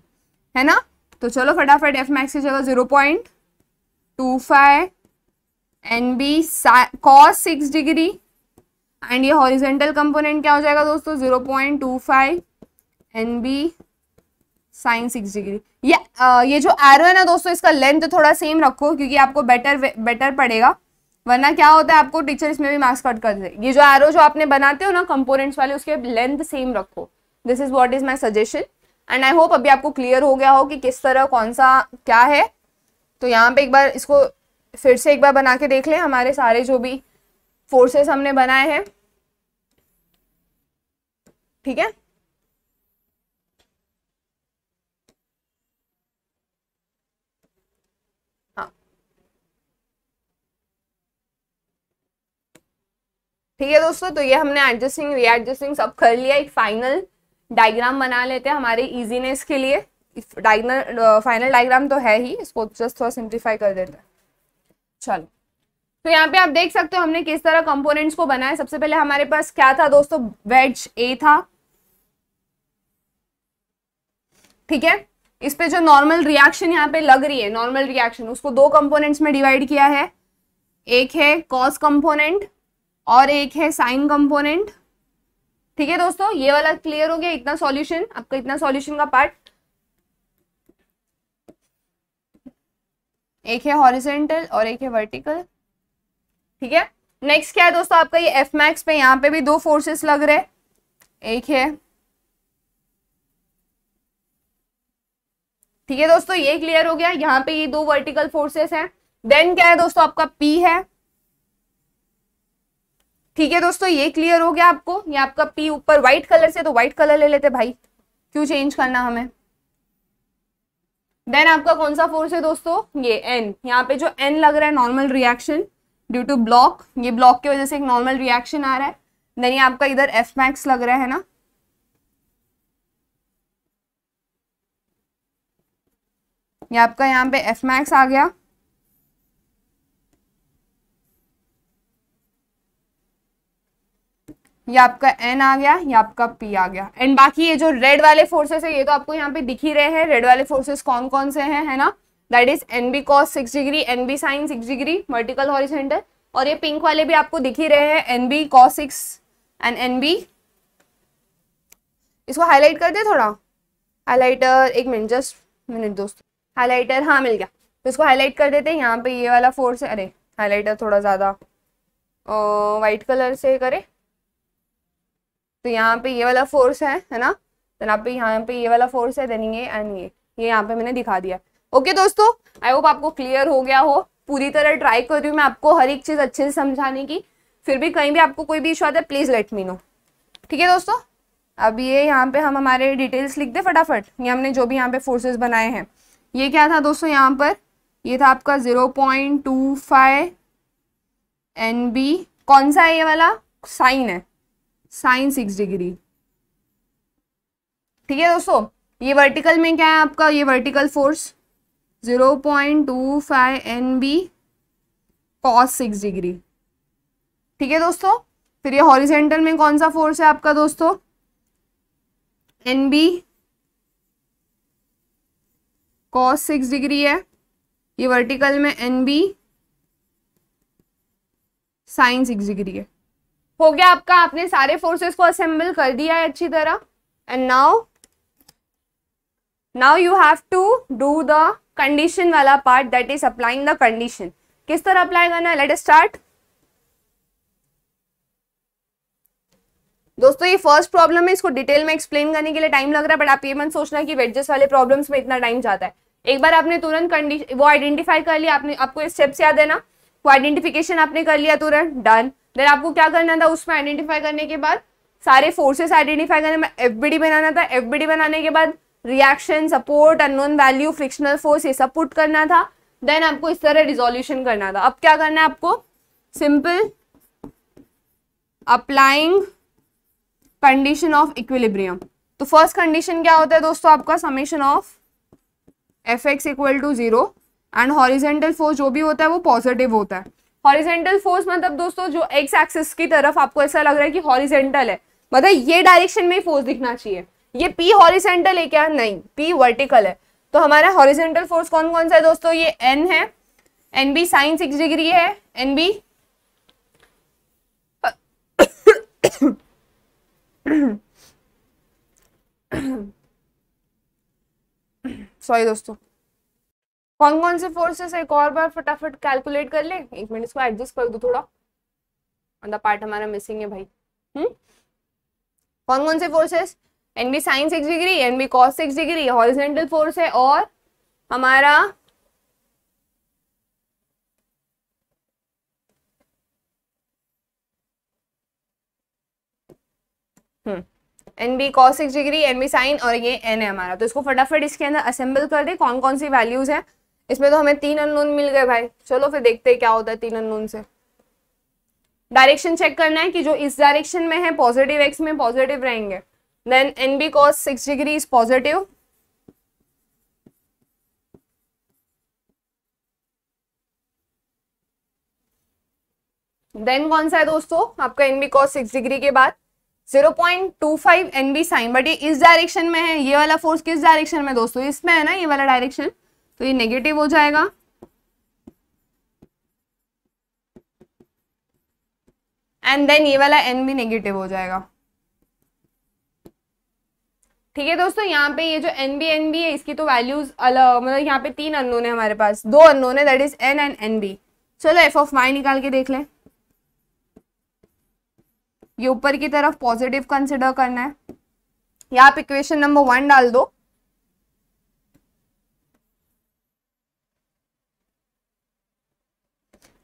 है ना। तो चलो फटाफट F मैक्स की जगह 0.25 NB cos 6 डिग्री एंड ये हॉरिजॉन्टल कंपोनेंट क्या हो जाएगा दोस्तों, 0.25 NB साइन 6 डिग्री। ये जो एरो है ना दोस्तों, इसका लेंथ थोड़ा सेम रखो क्योंकि आपको बेटर पड़ेगा, वरना क्या होता है आपको टीचर इसमें भी मार्क्स कट कर दे। ये जो एरो जो आपने बनाते हो ना कंपोनेंट्स वाले, उसके लेंथ सेम रखो। This is what is my suggestion and I hope अभी आपको क्लियर हो गया हो कि किस तरह कौन सा क्या है। तो यहाँ पे एक बार इसको फिर से एक बार बना के देख लें, हमारे सारे जो भी फोर्सेस हमने बनाए हैं, ठीक है। हाँ ठीक है दोस्तों, तो ये हमने एडजस्टिंग रीएडजस्टिंग सब कर लिया। एक फाइनल डायग्राम बना लेते हैं हमारे इजीनेस के लिए। फाइनल डायग्राम तो है ही, इसको जस्ट थोड़ा सिंप्लीफाई कर देते हैं। चलो, तो यहाँ पे आप देख सकते हो हमने किस तरह कंपोनेंट्स को बनाया। सबसे पहले हमारे पास क्या था दोस्तों, वेज ए था, ठीक है। इस पे जो नॉर्मल रिएक्शन यहाँ पे लग रही है, नॉर्मल रिएक्शन, उसको दो कंपोनेंट्स में डिवाइड किया है, एक है कॉस कंपोनेंट और एक है साइन कंपोनेंट, ठीक है दोस्तों। ये वाला क्लियर हो गया, इतना सॉल्यूशन आपका, इतना सॉल्यूशन का पार्ट। एक है हॉरिजेंटल और एक है वर्टिकल, ठीक है। नेक्स्ट क्या है दोस्तों आपका, ये एफ मैक्स पे यहाँ पे भी दो फोर्सेस लग रहे, एक है, ठीक है दोस्तों, ये क्लियर हो गया। यहाँ पे ये दो वर्टिकल फोर्सेस हैं। देन क्या है दोस्तों आपका पी है, ठीक है दोस्तों, ये क्लियर हो गया आपको। ये आपका पी ऊपर व्हाइट कलर से, तो व्हाइट कलर ले लेते भाई, क्यों चेंज करना हमें। देन आपका कौन सा फोर्स है दोस्तों, ये एन। यहाँ पे जो एन लग रहा है normal reaction due to block, ये ब्लॉक की वजह से एक नॉर्मल रिएक्शन आ रहा है। देन ये आपका इधर एफ मैक्स लग रहा है ना, ये आपका यहाँ पे एफ मैक्स आ गया। ये आपका एन आ गया, ये आपका पी आ गया। एंड बाकी ये जो रेड वाले फोर्सेस है, ये तो आपको यहाँ पे दिख ही रहे हैं। रेड वाले फोर्सेस कौन कौन से हैं, है ना, that is N B cos 6 degree, N B sine 6 degree, vertical horizontal. और ये पिंक वाले भी आपको दिख ही रहे हैं, N B cos 6 and N B. इसको हाईलाइट कर दे थोड़ा, हाईलाइटर, एक मिनट, जस्ट मिनट दोस्तों, हाईलाइटर, हाँ मिल गया। तो इसको हाईलाइट कर देते हैं। यहाँ पे ये वाला फोर्स है, अरे हाईलाइटर थोड़ा ज्यादा व्हाइट कलर से करे, तो यहाँ पे ये वाला फोर्स है ना, देन आप पे यहाँ पे ये वाला फोर्स है, देन ये एंड ये यहाँ पे मैंने दिखा दिया। ओके दोस्तों, आई होप आपको क्लियर हो गया हो। पूरी तरह ट्राई कर रही हूँ मैं आपको हर एक चीज अच्छे से समझाने की। फिर भी कहीं भी आपको कोई भी इशू आता है प्लीज लेट मी नो, ठीक है दोस्तों। अब ये यहाँ पे हम हमारे डिटेल्स लिख दे फटाफट। ये हमने जो भी यहाँ पे फोर्सेस बनाए हैं, ये क्या था दोस्तों, यहाँ पर ये था आपका 0.25 एन बी। कौन सा है ये वाला, साइन है, साइन 6 डिग्री, ठीक है दोस्तों। ये वर्टिकल में क्या है आपका, ये vertical force 0.25 N B cos 6 degree, ठीक है दोस्तों। फिर ये हॉरिजेंटल में कौन सा फोर्स है आपका दोस्तों, एन बी कॉस 6 डिग्री है। ये वर्टिकल में एन बी साइन 6 डिग्री है। हो गया आपका, आपने सारे फोर्सेस को असेंबल कर दिया है अच्छी तरह। And now you have to do the condition वाला part, that is applying the condition. किस तरह अप्लाई करना है, लेट अस स्टार्ट। दोस्तों ये फर्स्ट प्रॉब्लम है, इसको डिटेल में एक्सप्लेन करने के लिए टाइम लग रहा है, बट आप ये मत सोचना कि वेजेस वाले प्रॉब्लम्स में इतना टाइम जाता है। एक बार आपने तुरंत कंडीशन वो आइडेंटिफाई कर लिया, आपने, आपको स्टेप्स याद है ना, वो आइडेंटिफिकेशन आपने कर लिया तुरंत, डन। देन आपको क्या करना था, उसमें आइडेंटिफाई करने के बाद सारे फोर्सेस आइडेंटिफाई करने में एफबीडी बनाना था। एफबीडी बनाने के बाद reaction, support, unknown value, frictional force, ये सब पुट करना था। देन आपको इस तरह रिजोल्यूशन करना था। अब क्या करना है आपको, simple applying condition of equilibrium. तो फर्स्ट कंडीशन क्या होता है दोस्तों आपका, summation of F X equal to 0 and horizontal force जो भी होता है वो पॉजिटिव होता है। हॉरिजेंटल फोर्स मतलब दोस्तों जो एक्स एक्सिस की तरफ आपको ऐसा लग रहा है कि हॉरिजेंटल है, मतलब ये डायरेक्शन में ही फोर्स दिखना चाहिए। ये पी हॉरिजेंटल है क्या, नहीं, पी वर्टिकल है। तो हमारा हॉरिजेंटल फोर्स कौन कौन सा है दोस्तों, ये एन है, एन बी साइन 6 डिग्री है, एन बी सॉरी दोस्तों, कौन कौन से फोर्सेस एक और बार फटाफट कैलकुलेट कर ले। एक मिनट इसको एडजस्ट कर दो थोड़ा, आधा पार्ट हमारा मिसिंग है भाई। कौन कौन से forces, N B sine 6 degree, N B cos 6 degree horizontal force है, और हमारा N B cos 6 degree, N B sine, और ये एन है हमारा। तो इसको फटाफट इसके अंदर असेंबल कर दे, कौन कौन सी वैल्यूज हैं। इसमें तो हमें 3 अननोन मिल गए भाई। चलो फिर देखते हैं क्या होता है 3 अननोन से। डायरेक्शन चेक करना है कि जो इस डायरेक्शन में है पॉजिटिव एक्स में पॉजिटिव रहेंगे। Then N B cos 6 degree is positive, then कौन सा है दोस्तों आपका एनबी कॉस 6 डिग्री के बाद 0.25 एनबी साइन, बट ये इस डायरेक्शन में है। ये वाला फोर्स किस डायरेक्शन में दोस्तों, इसमें है ना ये वाला डायरेक्शन, तो ये नेगेटिव हो जाएगा। एंड देन ये वाला एन भी नेगेटिव हो जाएगा। ठीक है दोस्तों, यहाँ पे ये जो एन बी है इसकी तो वैल्यूज अलग, मतलब यहाँ पे 3 अननोन है हमारे पास, 2 अननोन है that is N and N B. चलो एफ ऑफ वाई निकाल के देख लें। ये ऊपर की तरफ पॉजिटिव कंसिडर करना है, या आप इक्वेशन नंबर 1 डाल दो।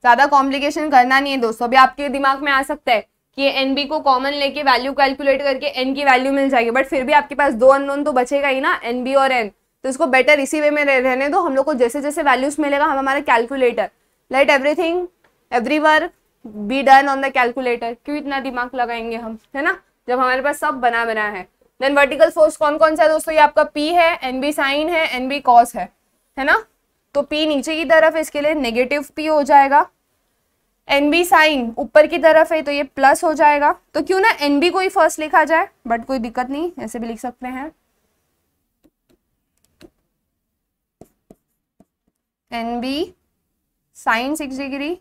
ज्यादा कॉम्प्लिकेशन करना नहीं है दोस्तों। अभी आपके दिमाग में आ सकता है कि एन बी को कॉमन लेके वैल्यू कैलकुलेट करके एन की वैल्यू मिल जाएगी, बट फिर भी आपके पास 2 अननोन तो बचेगा ही ना, एन बी और एन। तो इसको बेटर इसी वे में रहने दो। हम लोग को जैसे जैसे वैल्यूज मिलेगा हम हमारा calculator, late everything every work be done on the calculator. क्यों इतना दिमाग लगाएंगे हम, है ना, जब हमारे पास सब बना है। देन वर्टिकल फोर्स कौन कौन सा है दोस्तों, ये आपका पी है, एन बी साइन है, एन बी कॉस है ना। तो पी नीचे की तरफ है, इसके लिए नेगेटिव पी हो जाएगा। एन बी साइन ऊपर की तरफ है तो ये प्लस हो जाएगा। तो क्यों ना एन बी को ही फर्स्ट लिखा जाए, बट कोई दिक्कत नहीं, ऐसे भी लिख सकते हैं। N B sine 6 degree.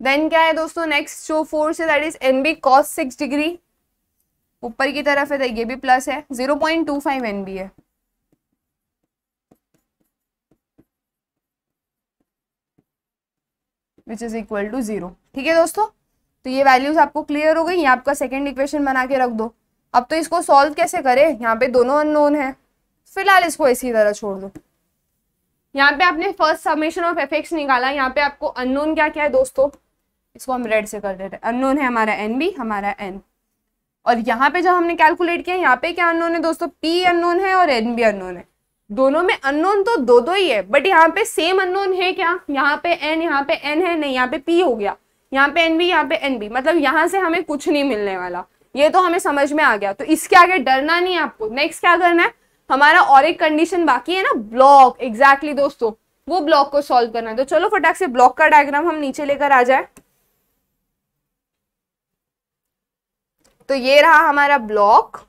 Then क्या है दोस्तों नेक्स्ट जो फोर्स है that is N B cos 6 degree, ऊपर की तरफ है तो ये भी प्लस है। 0.25 एन बी है। Which is equal to 0। ठीक है दोस्तों, तो ये वैल्यूज आपको क्लियर हो गई। ये आपका सेकंड इक्वेशन बना के रख दो। अब तो इसको सॉल्व कैसे करें, यहाँ पे दोनों अननोन है, फिलहाल इसको इसी तरह छोड़ दो। यहाँ पे आपने first summation of F x निकाला, यहाँ पे आपको अननोन क्या क्या है दोस्तों, इसको हम रेड से कर देते हैं। अननोन है हमारा एन बी, हमारा एन, और यहाँ पे जब हमने कैलकुलेट किया यहाँ पे क्या अननोन है दोस्तों, पी अननोन है और एन बी अननोन है। दोनों में अननोन तो दो दो ही है, बट यहाँ पे सेम अननोन है क्या, यहाँ पे एन है नहीं, यहाँ पे पी हो गया, यहाँ पे एन बी, यहाँ पे एन बी, मतलब यहाँ से हमें कुछ नहीं मिलने वाला। ये तो हमें समझ में आ गया, तो इसके आगे डरना नहीं है आपको। नेक्स्ट क्या करना है, हमारा और एक कंडीशन बाकी है ना, ब्लॉक। एग्जैक्टली दोस्तों, वो ब्लॉक को सॉल्व करना है। तो चलो फटाक से ब्लॉक का डायग्राम हम नीचे लेकर आ जाए। तो ये रहा हमारा ब्लॉक,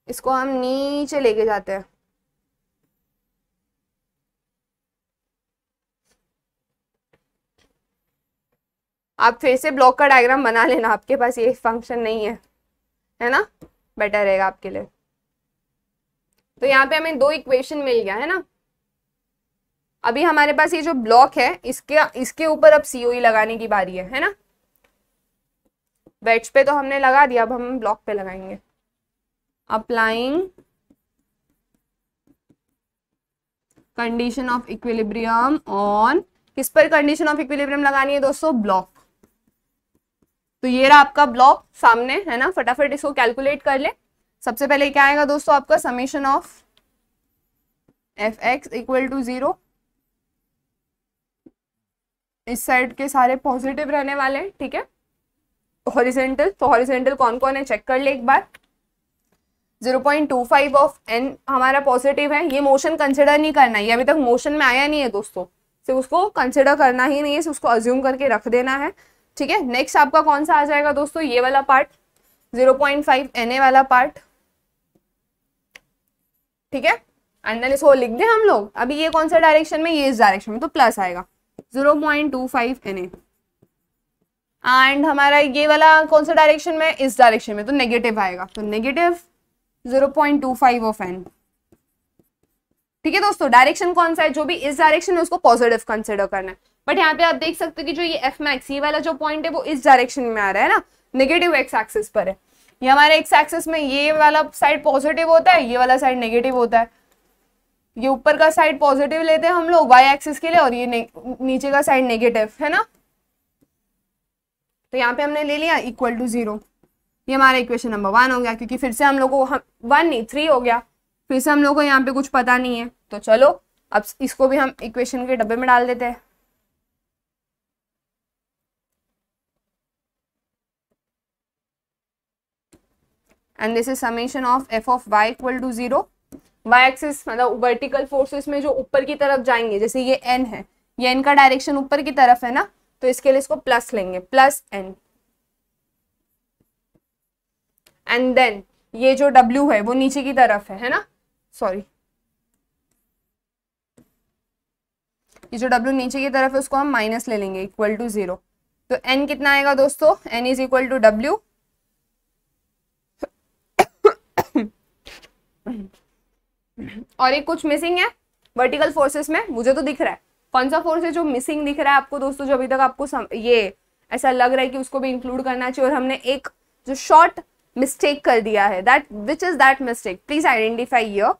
इसको हम नीचे लेके जाते हैं। आप फिर से ब्लॉक का डायग्राम बना लेना, आपके पास ये फंक्शन नहीं है ना, बेटर रहेगा आपके लिए। तो यहाँ पे हमें 2 इक्वेशन मिल गया है ना। अभी हमारे पास ये जो ब्लॉक है इसके ऊपर अब सीओई लगाने की बारी है ना। वेट्स पे तो हमने लगा दिया, अब हम ब्लॉक पे लगाएंगे। Applying condition of equilibrium on, किस पर कंडीशन ऑफ इक्विलिब्रियम लगानी है दोस्तों, ब्लॉक। तो ये रहा आपका ब्लॉक सामने है ना, फटाफट इसको कैलकुलेट कर ले। सबसे पहले क्या आएगा दोस्तों आपका, summation of F X equal to 0। इस साइड के सारे पॉजिटिव रहने वाले हैं, ठीक है। हॉरिजेंटल, तो हॉरिजेंटल कौन कौन है चेक कर ले एक बार। 0.25 ऑफ एन हमारा पॉजिटिव है। ये मोशन कंसिडर नहीं करना है, ये अभी तक मोशन में आया नहीं है दोस्तों, सिर्फ उसको कंसिडर करना ही नहीं है, उसको अज्यूम करके रख देना है, ठीक है। नेक्स्ट आपका कौन सा आ जाएगा दोस्तों, ये वाला पार्ट 0.5 Na वाला पार्ट, ठीक है। एंड देन इसको लिख दें हम लोग। अभी ये कौन सा डायरेक्शन में, ये इस डायरेक्शन में, तो प्लस आएगा 0.25 Na। एंड हमारा ये वाला कौन सा डायरेक्शन में, इस डायरेक्शन में, तो नेगेटिव आएगा, तो नेगेटिव 0.25 ऑफ एन। ठीक है दोस्तों, डायरेक्शन कौन सा है, जो भी इस डायरेक्शन में उसको पॉजिटिव कंसिडर करना है। बट यहाँ पे आप देख सकते हो कि जो ये एफ मैक्स ये वाला जो पॉइंट है वो इस डायरेक्शन में आ रहा है ना, नेगेटिव एक्स एक्सिस पर है। ये हमारे एक्स एक्सिस में ये वाला साइड पॉजिटिव होता है, ये वाला साइड नेगेटिव होता है। ये ऊपर का साइड पॉजिटिव लेते हैं हम लोग वाई एक्सिस के लिए, और ये नीचे का साइड नेगेटिव है ना। तो यहाँ पे हमने ले लिया इक्वल टू 0। ये हमारा इक्वेशन नंबर 1 हो गया, क्योंकि फिर से हम लोग को 1 नहीं 3 हो गया, फिर से हम लोग को यहाँ पे कुछ पता नहीं है। तो चलो अब इसको भी हम इक्वेशन के डब्बे में डाल देते हैं। And this is summation of F of Y equal to 0 Y axis मतलब वर्टिकल फोर्सेस में जो ऊपर की तरफ जाएंगे, जैसे ये एन है, ये एन का डायरेक्शन ऊपर की तरफ है ना, तो इसके लिए इसको प्लस लेंगे, प्लस एन। एंड देन ये जो डब्ल्यू है वो नीचे की तरफ है ना, सॉरी, ये जो डब्ल्यू नीचे की तरफ है उसको हम माइनस ले लेंगे, इक्वल टू 0। तो एन कितना आएगा दोस्तों, N is equal to W और एक कुछ मिसिंग है वर्टिकल फोर्सेस में, मुझे तो दिख रहा है। कौन सा फोर्स है जो मिसिंग दिख रहा है आपको दोस्तों, जो अभी तक आपको ये ऐसा लग रहा है कि उसको भी इंक्लूड करना चाहिए, और हमने एक जो शॉर्ट मिस्टेक कर दिया है, that which is that mistake, please identify here.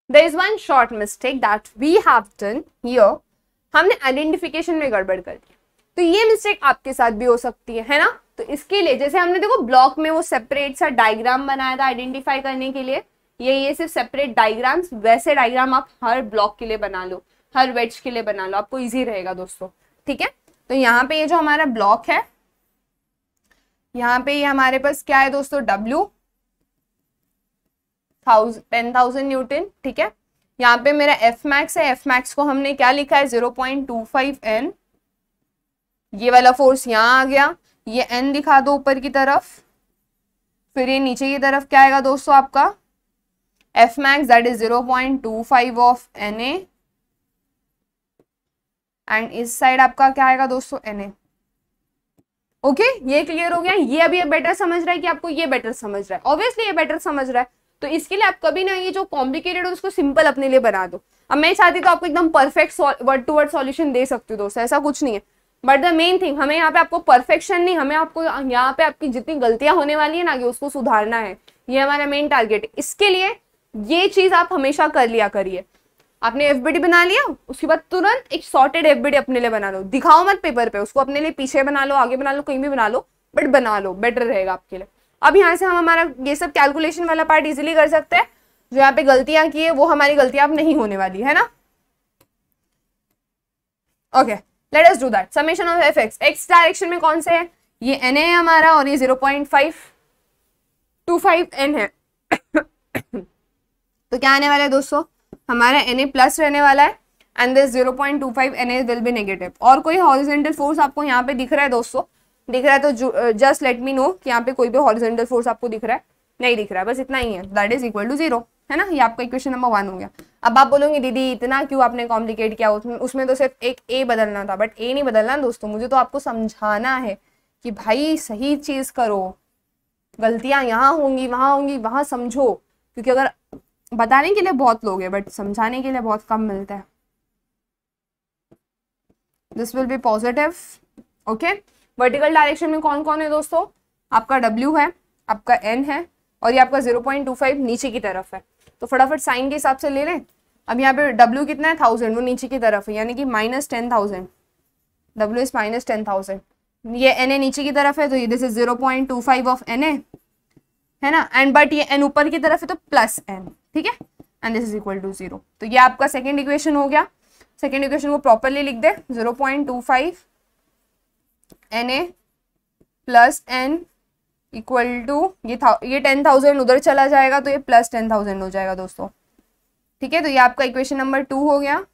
There is one short mistake that we have done here, हमने आइडेंटिफिकेशन में गड़बड़ कर दी। तो ये मिस्टेक आपके साथ भी हो सकती है ना। तो इसके लिए जैसे हमने देखो ब्लॉक में वो सेपरेट सा डायग्राम बनाया था आइडेंटिफाई करने के लिए, ये सिर्फ सेपरेट डायग्राम्स, वैसे डायग्राम आप हर ब्लॉक के लिए बना लो, हर वेज के लिए बना लो, आपको इजी रहेगा दोस्तों, ठीक है। तो यहाँ पे ये जो हमारा ब्लॉक है, यहाँ पे ये हमारे पास क्या है दोस्तों, W 10,000 न्यूटन, ठीक है। यहाँ पे मेरा F मैक्स है, F मैक्स को हमने क्या लिखा है 0.25 N, ये वाला फोर्स यहाँ आ गया, ये N दिखा दो ऊपर की तरफ, फिर ये नीचे की तरफ क्या आएगा दोस्तों आपका F max, that is 0.25 of Na, and इस साइड आपका क्या आएगा दोस्तों Na। ओके, ये क्लियर हो गया। ये अभी बेटर समझ रहा है कि आपको ये बेटर समझ रहा है, ऑब्वियसली ये बेटर समझ रहा है। तो इसके लिए आप कभी ना ये जो कॉम्प्लिकेटेड हो उसको सिंपल अपने लिए बना दो। अब मैं चाहती तो आपको एकदम perfect word to word solution दे सकती हूँ दोस्तों, ऐसा कुछ नहीं है, बट द मेन थिंग हमें यहाँ पे आपको परफेक्शन नहीं, हमें आपको यहाँ पे आपकी जितनी गलतियां होने वाली है ना कि उसको सुधारना है, ये हमारा मेन टारगेट है। इसके लिए ये चीज आप हमेशा कर लिया करिए। आपने एफबीडी बना लिया, उसके बाद तुरंत एक सॉर्टेड एफबीडी अपने लिए बना लो, दिखाओ मत पेपर पे, उसको अपने लिए पीछे बना लो, आगे बना लो, कहीं भी बना लो, बट बना लो, बेटर रहेगा आपके लिए। अब यहाँ से हम हमारा ये सब कैलकुलेशन वाला पार्ट इजीली कर सकते हैं। जो यहाँ पे गलतियां की है वो हमारी गलतियां अब नहीं होने वाली है ना। Okay, let us do that. Summation of F x, x direction में कौन से है, ये एन है हमारा, और ये 0.525 एन है। तो क्या आने वाला है दोस्तों, हमारा Na प्लस रहने वाला है, and this 0.25 Na will be negative. और कोई हॉरिजॉन्टल फोर्स आपको यहाँ पे दिख रहा है दोस्तों, दिख रहा है तो जस्ट लेट मी नो कि यहाँ पे कोई भी हॉरिजॉन्टल फोर्स आपको दिख रहा है, नहीं दिख रहा है, बस इतना ही है, दैट इज इक्वल टू 0, है ना। ये आपका इक्वेशन नंबर 1 हो गया। अब आप बोलोगे दीदी इतना क्यों आपने कॉम्प्लिकेट किया, उसमें तो सिर्फ एक ए बदलना था, बट ए नहीं बदलना दोस्तों, मुझे तो आपको समझाना है कि भाई सही चीज करो, गलतियां यहाँ होंगी वहां होंगी, वहां समझो, क्योंकि अगर बताने के लिए बहुत लोग हैं बट समझाने के लिए बहुत कम मिलता है। This will be positive, okay. Vertical direction में कौन कौन है दोस्तों, आपका W है, आपका N है, और ये आपका 0.25 नीचे की तरफ है। तो फटाफट साइन के हिसाब से ले लें। अब यहाँ पे W कितना है 1000, वो नीचे की तरफ है, यानी कि -10,000, W इज -10,000। ये Na नीचे की तरफ है, तो ये दिस इज 0.25 ऑफ Na, है ना, एंड बट ये n ऊपर की तरफ है तो प्लस n, ठीक है, and this is equal to 0। तो ये आपका सेकेंड इक्वेशन हो गया। सेकेंड इक्वेशन को प्रॉपरली लिख दे, 0.25 Na plus n equal to ये 10,000 उधर चला जाएगा तो ये प्लस 10,000 हो जाएगा दोस्तों, ठीक है। तो ये आपका इक्वेशन नंबर 2 हो गया,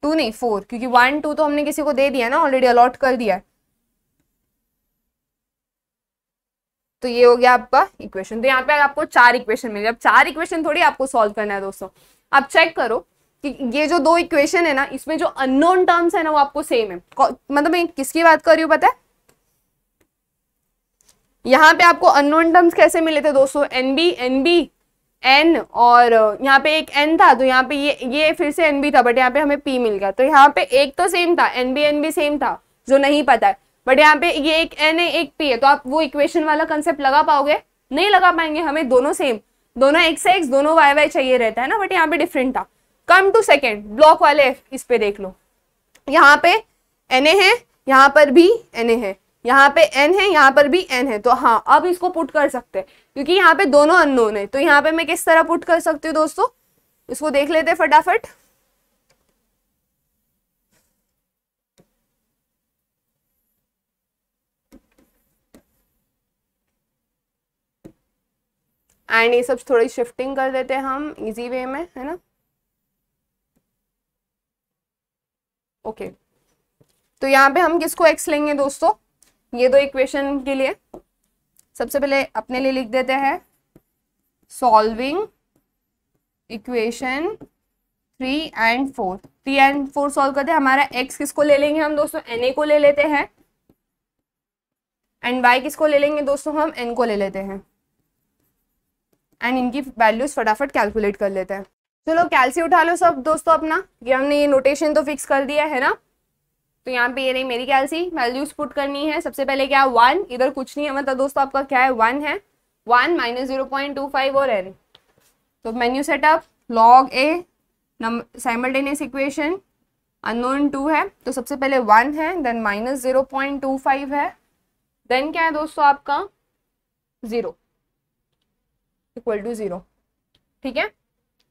2 नहीं 4, क्योंकि 1 2 तो हमने किसी को दे दिया ना, ऑलरेडी अलॉट कर दिया है। तो ये हो गया आपका इक्वेशन। तो यहाँ पे आपको 4 इक्वेशन मिले। अब 4 इक्वेशन थोड़ी आपको सॉल्व करना है दोस्तों, आप चेक करो कि ये जो 2 इक्वेशन है ना, इसमें जो अननोन टर्म्स है ना वो आपको सेम है। मतलब मैं किसकी बात कर रही हूँ पता है, यहाँ पे आपको अननोन टर्म्स कैसे मिले थे दोस्तों, NB N, और यहाँ पे एक N था, तो यहाँ पे ये फिर से NB था, बट यहाँ पे हमें P मिल गया। तो यहाँ पे एक तो सेम था, NB सेम था, जो नहीं पता है, बट यहाँ पे ये एक N है एक P है, तो आप वो इक्वेशन वाला कंसेप्ट लगा पाओगे, नहीं लगा पाएंगे। हमें दोनों सेम, दोनों x है x, दोनों y चाहिए रहता है ना, बट यहाँ पे डिफरेंट था। कम टू सेकेंड ब्लॉक वाले इस पे देख लो, यहाँ पे Na है, यहाँ पर भी Na है, यहाँ पे n है, यहाँ पर भी n है। तो हाँ, अब इसको पुट कर सकते हैं, क्योंकि यहाँ पे दोनों अननोन है। तो यहाँ पे मैं किस तरह पुट कर सकती हूँ दोस्तों, इसको देख लेते हैं फटाफट। एंड ये सब थोड़ी शिफ्टिंग कर देते हैं हम इजी वे में, है ना। ओके तो यहाँ पे हम किसको x लेंगे दोस्तों, ये दो इक्वेशन के लिए सबसे पहले अपने लिए लिख देते हैं solving equation 3 and 4। 3 and 4 solve करते हैं, हमारा x किसको ले लेंगे हम दोस्तों, na को ले लेते हैं, एंड y किसको ले लेंगे दोस्तों, हम n को ले लेते हैं, एंड इनकी वैल्यूज फटाफट कैलकुलेट कर लेते हैं। चलो कैलसी उठा लो सब दोस्तों अपना, ये हमने ये नोटेशन तो फिक्स कर दिया है ना। तो यहाँ पे ये रही मेरी कैलसी, वैल्यूज पुट करनी है। सबसे पहले क्या 1, इधर कुछ नहीं है, मतलब दोस्तों आपका क्या है 1 है, 1 माइनस 0.25 और n। तो menu setup log a simultaneous equation unknown 2 है, तो सबसे पहले 1 है, देन माइनस 0.25 है, देन क्या है दोस्तों आपका 0 इक्वल टू 0, ठीक है।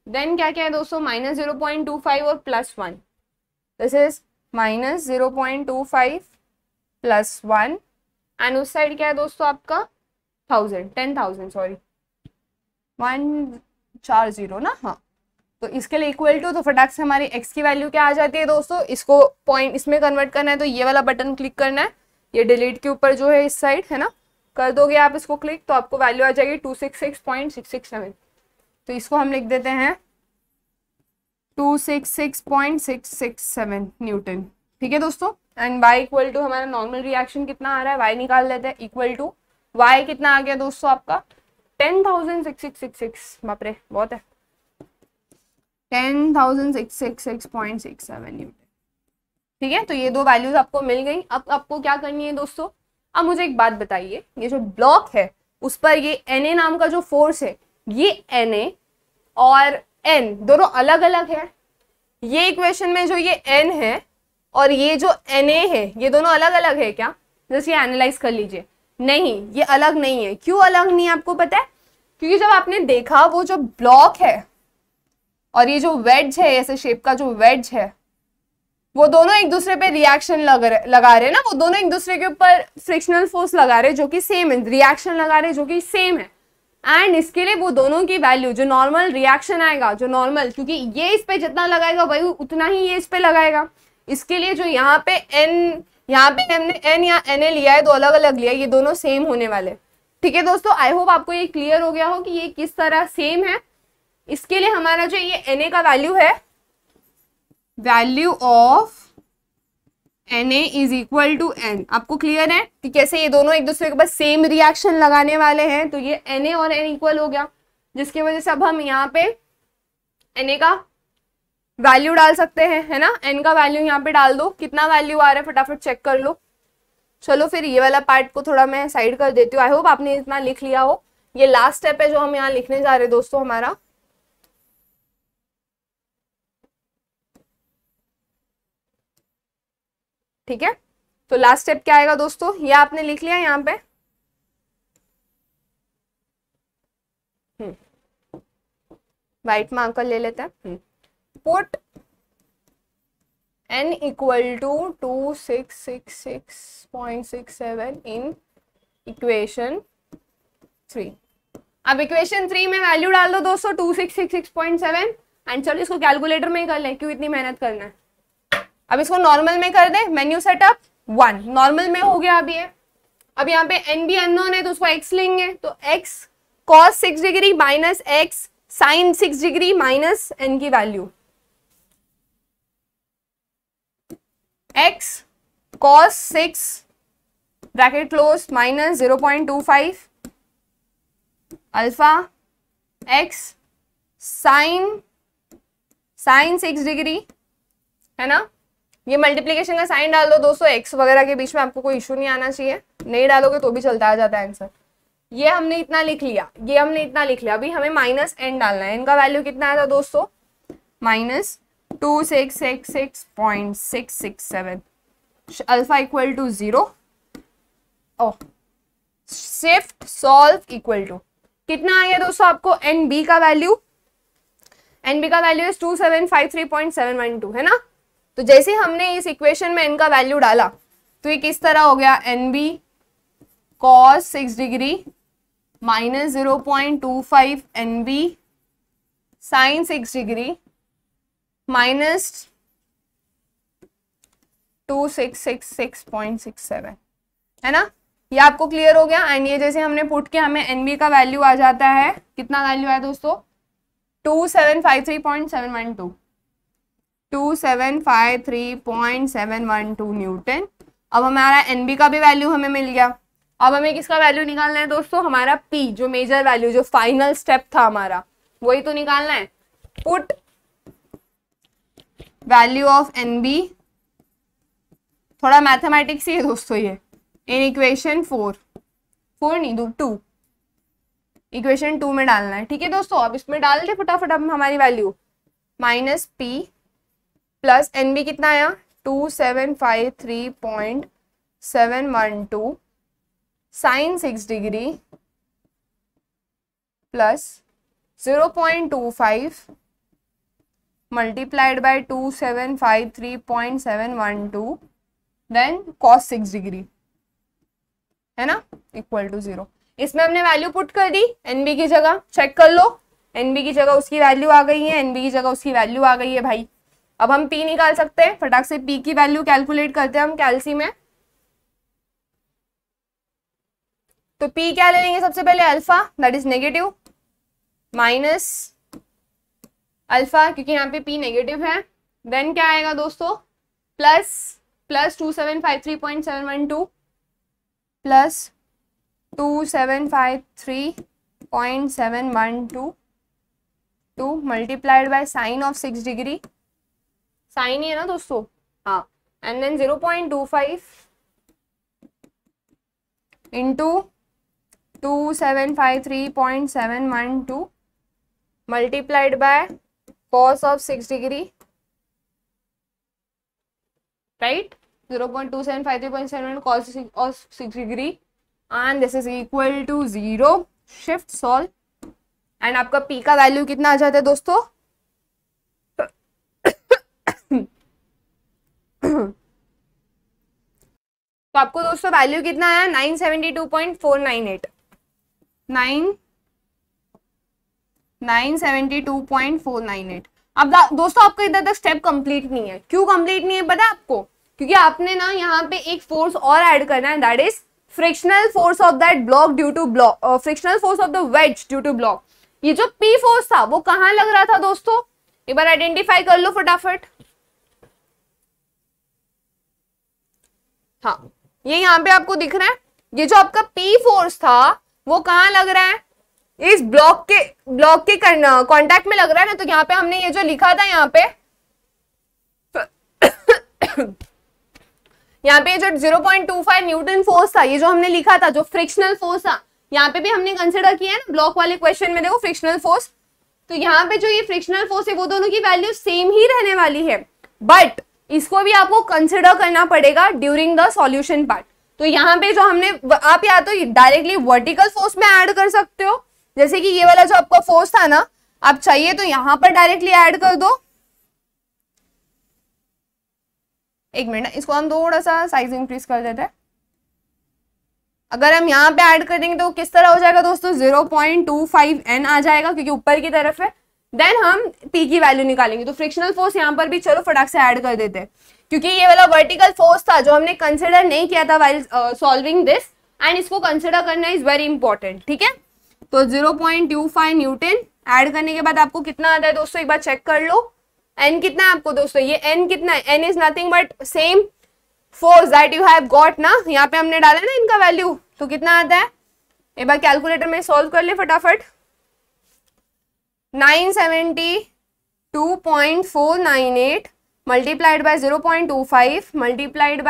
देन क्या क्या है दोस्तों माइनस 0.25 और plus 1, this is minus 0.25 plus 1, and उस साइड क्या है दोस्तों आपका 10,000 सॉरी 140 ना, हाँ। तो इसके लिए इक्वल टू, तो फटाक से हमारी x की वैल्यू क्या आ जाती है दोस्तों, इसको पॉइंट इसमें कन्वर्ट करना है तो ये वाला बटन क्लिक करना है, ये डिलीट के ऊपर जो है इस साइड है ना, कर दोगे आप इसको क्लिक तो आपको वैल्यू आ जाएगी 266.667। तो इसको हम लिख देते हैं 266.667 न्यूटन, ठीक है दोस्तों। एंड y इक्वल टू हमारा नॉर्मल रिएक्शन कितना आ रहा है, y निकाल लेते हैं, इक्वल टू y कितना आ गया दोस्तों आपका 10,666, बाप रे बहुत है, 10,666.67 न्यूटन, ठीक है। तो ये दो वैल्यूज आपको मिल गई। अब आपको क्या करनी है दोस्तों, अब मुझे एक बात बताइए, ये जो ब्लॉक है उस पर ये Na नाम का जो फोर्स है, ये Na और N दोनों अलग अलग है। ये इक्वेशन में जो ये N है और ये जो Na है ये दोनों अलग अलग है क्या, जैसे ये एनालाइज कर लीजिए, नहीं ये अलग नहीं है। क्यों अलग नहीं है आपको पता है, क्योंकि जब आपने देखा वो जो ब्लॉक है और ये जो वेड्ज है, ऐसे शेप का जो वेड्ज है, वो दोनों एक दूसरे पे रिएक्शन लगा रहे हैं ना, वो दोनों एक दूसरे के ऊपर फ्रिक्शनल फोर्स लगा रहे हैं जो कि सेम है, रिएक्शन लगा रहे हैं जो कि सेम है, एंड इसके लिए वो दोनों की वैल्यू जो नॉर्मल रिएक्शन आएगा, जो नॉर्मल, क्योंकि ये इस पे जितना लगाएगा वही उतना ही ये इस पे लगाएगा, इसके लिए जो यहाँ पे n, यहाँ पे हमने n या Na लिया है, दो अलग अलग लिया है, ये दोनों सेम होने वाले, ठीक है दोस्तों। आई होप आपको ये क्लियर हो गया हो कि ये किस तरह सेम है। इसके लिए हमारा जो ये Na का वैल्यू है, value of Na is equal to n, आपको क्लियर है कि कैसे ये दोनों एक दूसरे के पास सेम रिएक्शन लगाने वाले हैं, तो ये Na और n इक्वल हो गया, जिसकी वजह से अब हम यहाँ पे Na का वैल्यू डाल सकते हैं, है ना। n का वैल्यू यहाँ पे डाल दो, कितना वैल्यू आ रहा है फटाफट चेक कर लो। चलो फिर ये वाला पार्ट को थोड़ा मैं साइड कर देती हूँ, आई होप आपने इतना लिख लिया हो। ये लास्ट स्टेप है जो हम यहाँ लिखने जा रहे हैं दोस्तों हमारा, ठीक है। तो लास्ट स्टेप क्या आएगा दोस्तों, ये आपने लिख लिया यहाँ पे, वाइट मार्कर ले लेते हैं, put n equal to 266.67 in equation 3। अब इक्वेशन 3 में वैल्यू डाल दो दोस्तों 266.7, एंड चलो इसको कैलकुलेटर में ही कर लें, क्यों इतनी मेहनत करना है। अब इसको नॉर्मल में कर दे, मेन्यू सेटअप 1 नॉर्मल में हो गया। अभी अब यहाँ पे n भी अननोन है तो उसको x लेंगे, तो x cos 6 degree minus x sin 6 degree minus n की value, x cos 6 bracket close minus 0.25 alpha x sin 6 degree, है ना। ये मल्टीप्लीकेशन का साइन डाल दो दोस्तों, x वगैरह के बीच में आपको कोई इशू नहीं आना चाहिए, नहीं डालोगे तो भी चलता आ जाता है आंसर। ये हमने इतना लिख लिया, ये हमने इतना लिख लिया, अभी हमें माइनस n डालना है। n का वैल्यू कितना आया था दोस्तों, minus 266.667, alpha equal to 0, shift solve equal to कितना आ गया दोस्तों आपको, nb का वैल्यू, nb का वैल्यू इज 2753.712, है ना। तो जैसे हमने इस इक्वेशन में n का वैल्यू डाला तो ये किस तरह हो गया, nb cos 6 degree minus 0.25 NB sine 6 degree minus 2666.67 है ना। ये आपको क्लियर हो गया। एंड ये जैसे हमने पुट किया हमें NB का वैल्यू आ जाता है, कितना वैल्यू आया दोस्तों, 2753.712 2753.712 न्यूटन। अब हमारा NB का भी वैल्यू हमें मिल गया। अब हमें किसका वैल्यू निकालना है दोस्तों, हमारा P जो मेजर वैल्यू, जो फाइनल स्टेप था हमारा, वही तो निकालना है। पुट वैल्यू ऑफ NB, थोड़ा मैथमेटिक्स ही है दोस्तों ये, इन इक्वेशन 4 नहीं 2, इक्वेशन 2 में डालना है। ठीक है दोस्तों, अब इसमें डाल दे फटाफट अब हमारी value, minus P plus NB कितना आया 2753.712 sine 6 degree plus 0.25 multiplied by 2753.712 then cos 6 degree, है ना, इक्वल टू 0। इसमें हमने वैल्यू पुट कर दी NB की जगह, चेक कर लो, NB की जगह उसकी वैल्यू आ गई है, NB की जगह उसकी वैल्यू आ गई है भाई। अब हम P निकाल सकते हैं, फटाक से P की वैल्यू कैलकुलेट करते हैं हम कैल्सी में। तो P क्या ले लेंगे सबसे पहले, alpha that is negative minus alpha, क्योंकि यहाँ पे P नेगेटिव है। देन क्या आएगा दोस्तों, plus 2753.712 plus 2753.712 multiplied by sine of 6 degree, sine ही है ना दोस्तों, हाँ, and then 0.25 into 2753.712 multiplied by cos of 6 degree, right, 0.2753.712 cos of 6 degree and this is equal to 0. Shift solve and आपका P का वैल्यू कितना आ जाता है दोस्तों, तो आपको दोस्तों वैल्यू कितना आया 972.498 972.498। अब दोस्तों आपका इधर तक स्टेप कंप्लीट नहीं है। क्यों कंप्लीट नहीं है पता है आपको, क्योंकि आपने ना यहाँ पे एक फोर्स और ऐड करना है, that is frictional force of that block due to block, frictional force of the wedge due to block. ये जो P फोर्स था वो कहाँ लग रहा था दोस्तों, एक बार आइडेंटिफाई कर लो फटाफट। हाँ, ये यहाँ पे आपको दिख रहा है, ये जो आपका P फोर्स था वो कहाँ लग रहा है, इस ब्लॉक के कॉन्टैक्ट में लग रहा है ना। तो यहाँ पे हमने ये जो लिखा था यहाँ पे यहाँ पे जो 0.25 न्यूटन फोर्स था, ये जो हमने लिखा था, जो फ्रिक्शनल फोर्स था, यहाँ पे भी हमने कंसिडर किया है ना ब्लॉक वाले क्वेश्चन में, देखो फ्रिक्शनल फोर्स। तो यहाँ पे जो ये फ्रिक्शनल फोर्स है वो दोनों की वैल्यू सेम ही रहने वाली है, बट इसको भी आपको कंसिडर करना पड़ेगा ड्यूरिंग द सॉल्यूशन पार्ट। तो यहाँ पे जो हमने, आप या तो डायरेक्टली वर्टिकल फोर्स में ऐड कर सकते हो, जैसे कि ये वाला जो आपका फोर्स था ना, आप चाहिए तो यहाँ पर डायरेक्टली ऐड कर दो। एक मिनट, इसको हम थोड़ा सा साइज इंक्रीज कर देते हैं। अगर हम यहाँ पे ऐड कर देंगे तो किस तरह हो जाएगा दोस्तों, 0.25 N आ जाएगा, क्योंकि ऊपर की तरफ है। देन हम P की वैल्यू निकालेंगे। तो फ्रिक्शनल फोर्स यहाँ पर भी चलो फटाक से ऐड कर देते हैं, क्योंकि ये वाला वर्टिकल फोर्स था जो हमने कंसिडर नहीं किया था वाइल सॉल्विंग दिस, एंड इसको कंसिडर करना इज वेरी इंपॉर्टेंट। ठीक है, तो 0.25 न्यूटन ऐड करने के बाद आपको कितना आता है दोस्तों, एक बार चेक कर लो। N कितना है आपको दोस्तों, ये N कितना है, N is nothing but same force that you have got ना, यहाँ पे हमने डाला ना इनका वैल्यू, तो कितना आता है, एक बार कैलकुलेटर में सॉल्व कर ले फटाफट। 972.498 मल्टीप्लाइड बाय 0.25 मल्टीप्लाइड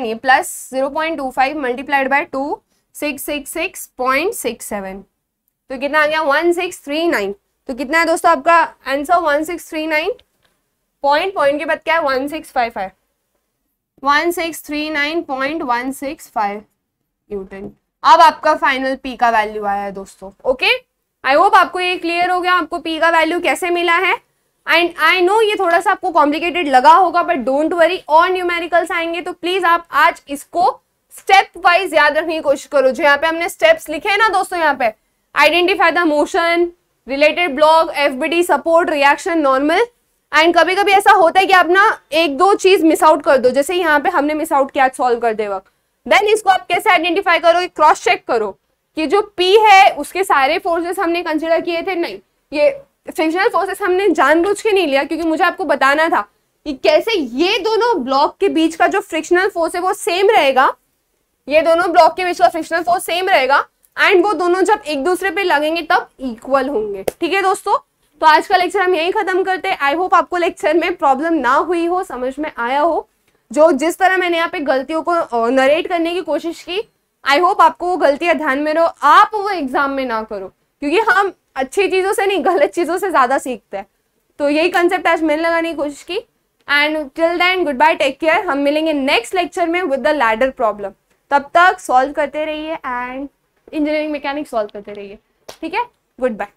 नहीं प्लस 0.25 मल्टीप्लाइड बाय 2666.67, तो कितना आ गया 1639। तो कितना है दोस्तों आपका आंसर 1639, पॉइंट के बाद क्या है 1655, 1639.165 न्यूटन। अब आपका फाइनल P का वैल्यू आया है दोस्तों। ओके, आई होप आपको ये क्लियर हो गया, आपको P का वैल्यू कैसे मिला है। एंड आई नो ये थोड़ा सा आपको कॉम्प्लिकेटेड लगा होगा, बट डोंट वरी, और न्यूमेरिकल्स आएंगे तो प्लीज आप आज इसको स्टेप वाइज याद रखने की कोशिश करो। जो यहाँ पे हमने स्टेप्स लिखे हैं ना दोस्तों, यहाँ पे identify the motion, related block, FBD, support, reaction, normal. And कभी कभी ऐसा होता है कि आप ना एक दो चीज मिस आउट कर दो, जैसे यहाँ पे हमने मिस आउट किया सॉल्व करते वक्त। देन इसको आप कैसे आइडेंटिफाई करो, क्रॉस चेक करो कि जो P है उसके सारे फोर्सेस हमने कंसिडर किए थे, नहीं ये फ्रिक्शनल फोर्सेस हमने जानबूझ के नहीं लिया, क्योंकि मुझे आपको बताना था कि कैसे ये दोनों ब्लॉक के बीच का जो फ्रिक्शनल फोर्स है वो सेम रहेगा, ये दोनों ब्लॉक के बीच का फ्रिक्शनल फोर्स सेम रहेगा एंड वो दोनों जब एक दूसरे पे लगेंगे तब इक्वल होंगे। ठीक है दोस्तों, तो आज का लेक्चर हम यही खत्म करते हैं। आई होप आपको लेक्चर में प्रॉब्लम ना हुई हो, समझ में आया हो। जो जिस तरह मैंने यहाँ पे गलतियों को नरेट करने की कोशिश की, आई होप आपको वो गलतियां ध्यान में रहो, आप वो एग्जाम में ना करो, क्योंकि हम अच्छी चीजों से नहीं गलत चीजों से ज्यादा सीखते हैं। तो यही कंसेप्ट आज मैंने लगाने की कोशिश की। And till then good bye, take care. हम मिलेंगे नेक्स्ट लेक्चर में विद द लैडर प्रॉब्लम। तब तक सॉल्व करते रहिए एंड इंजीनियरिंग मैकेनिक्स सॉल्व करते रहिए। ठीक है, गुड बाय।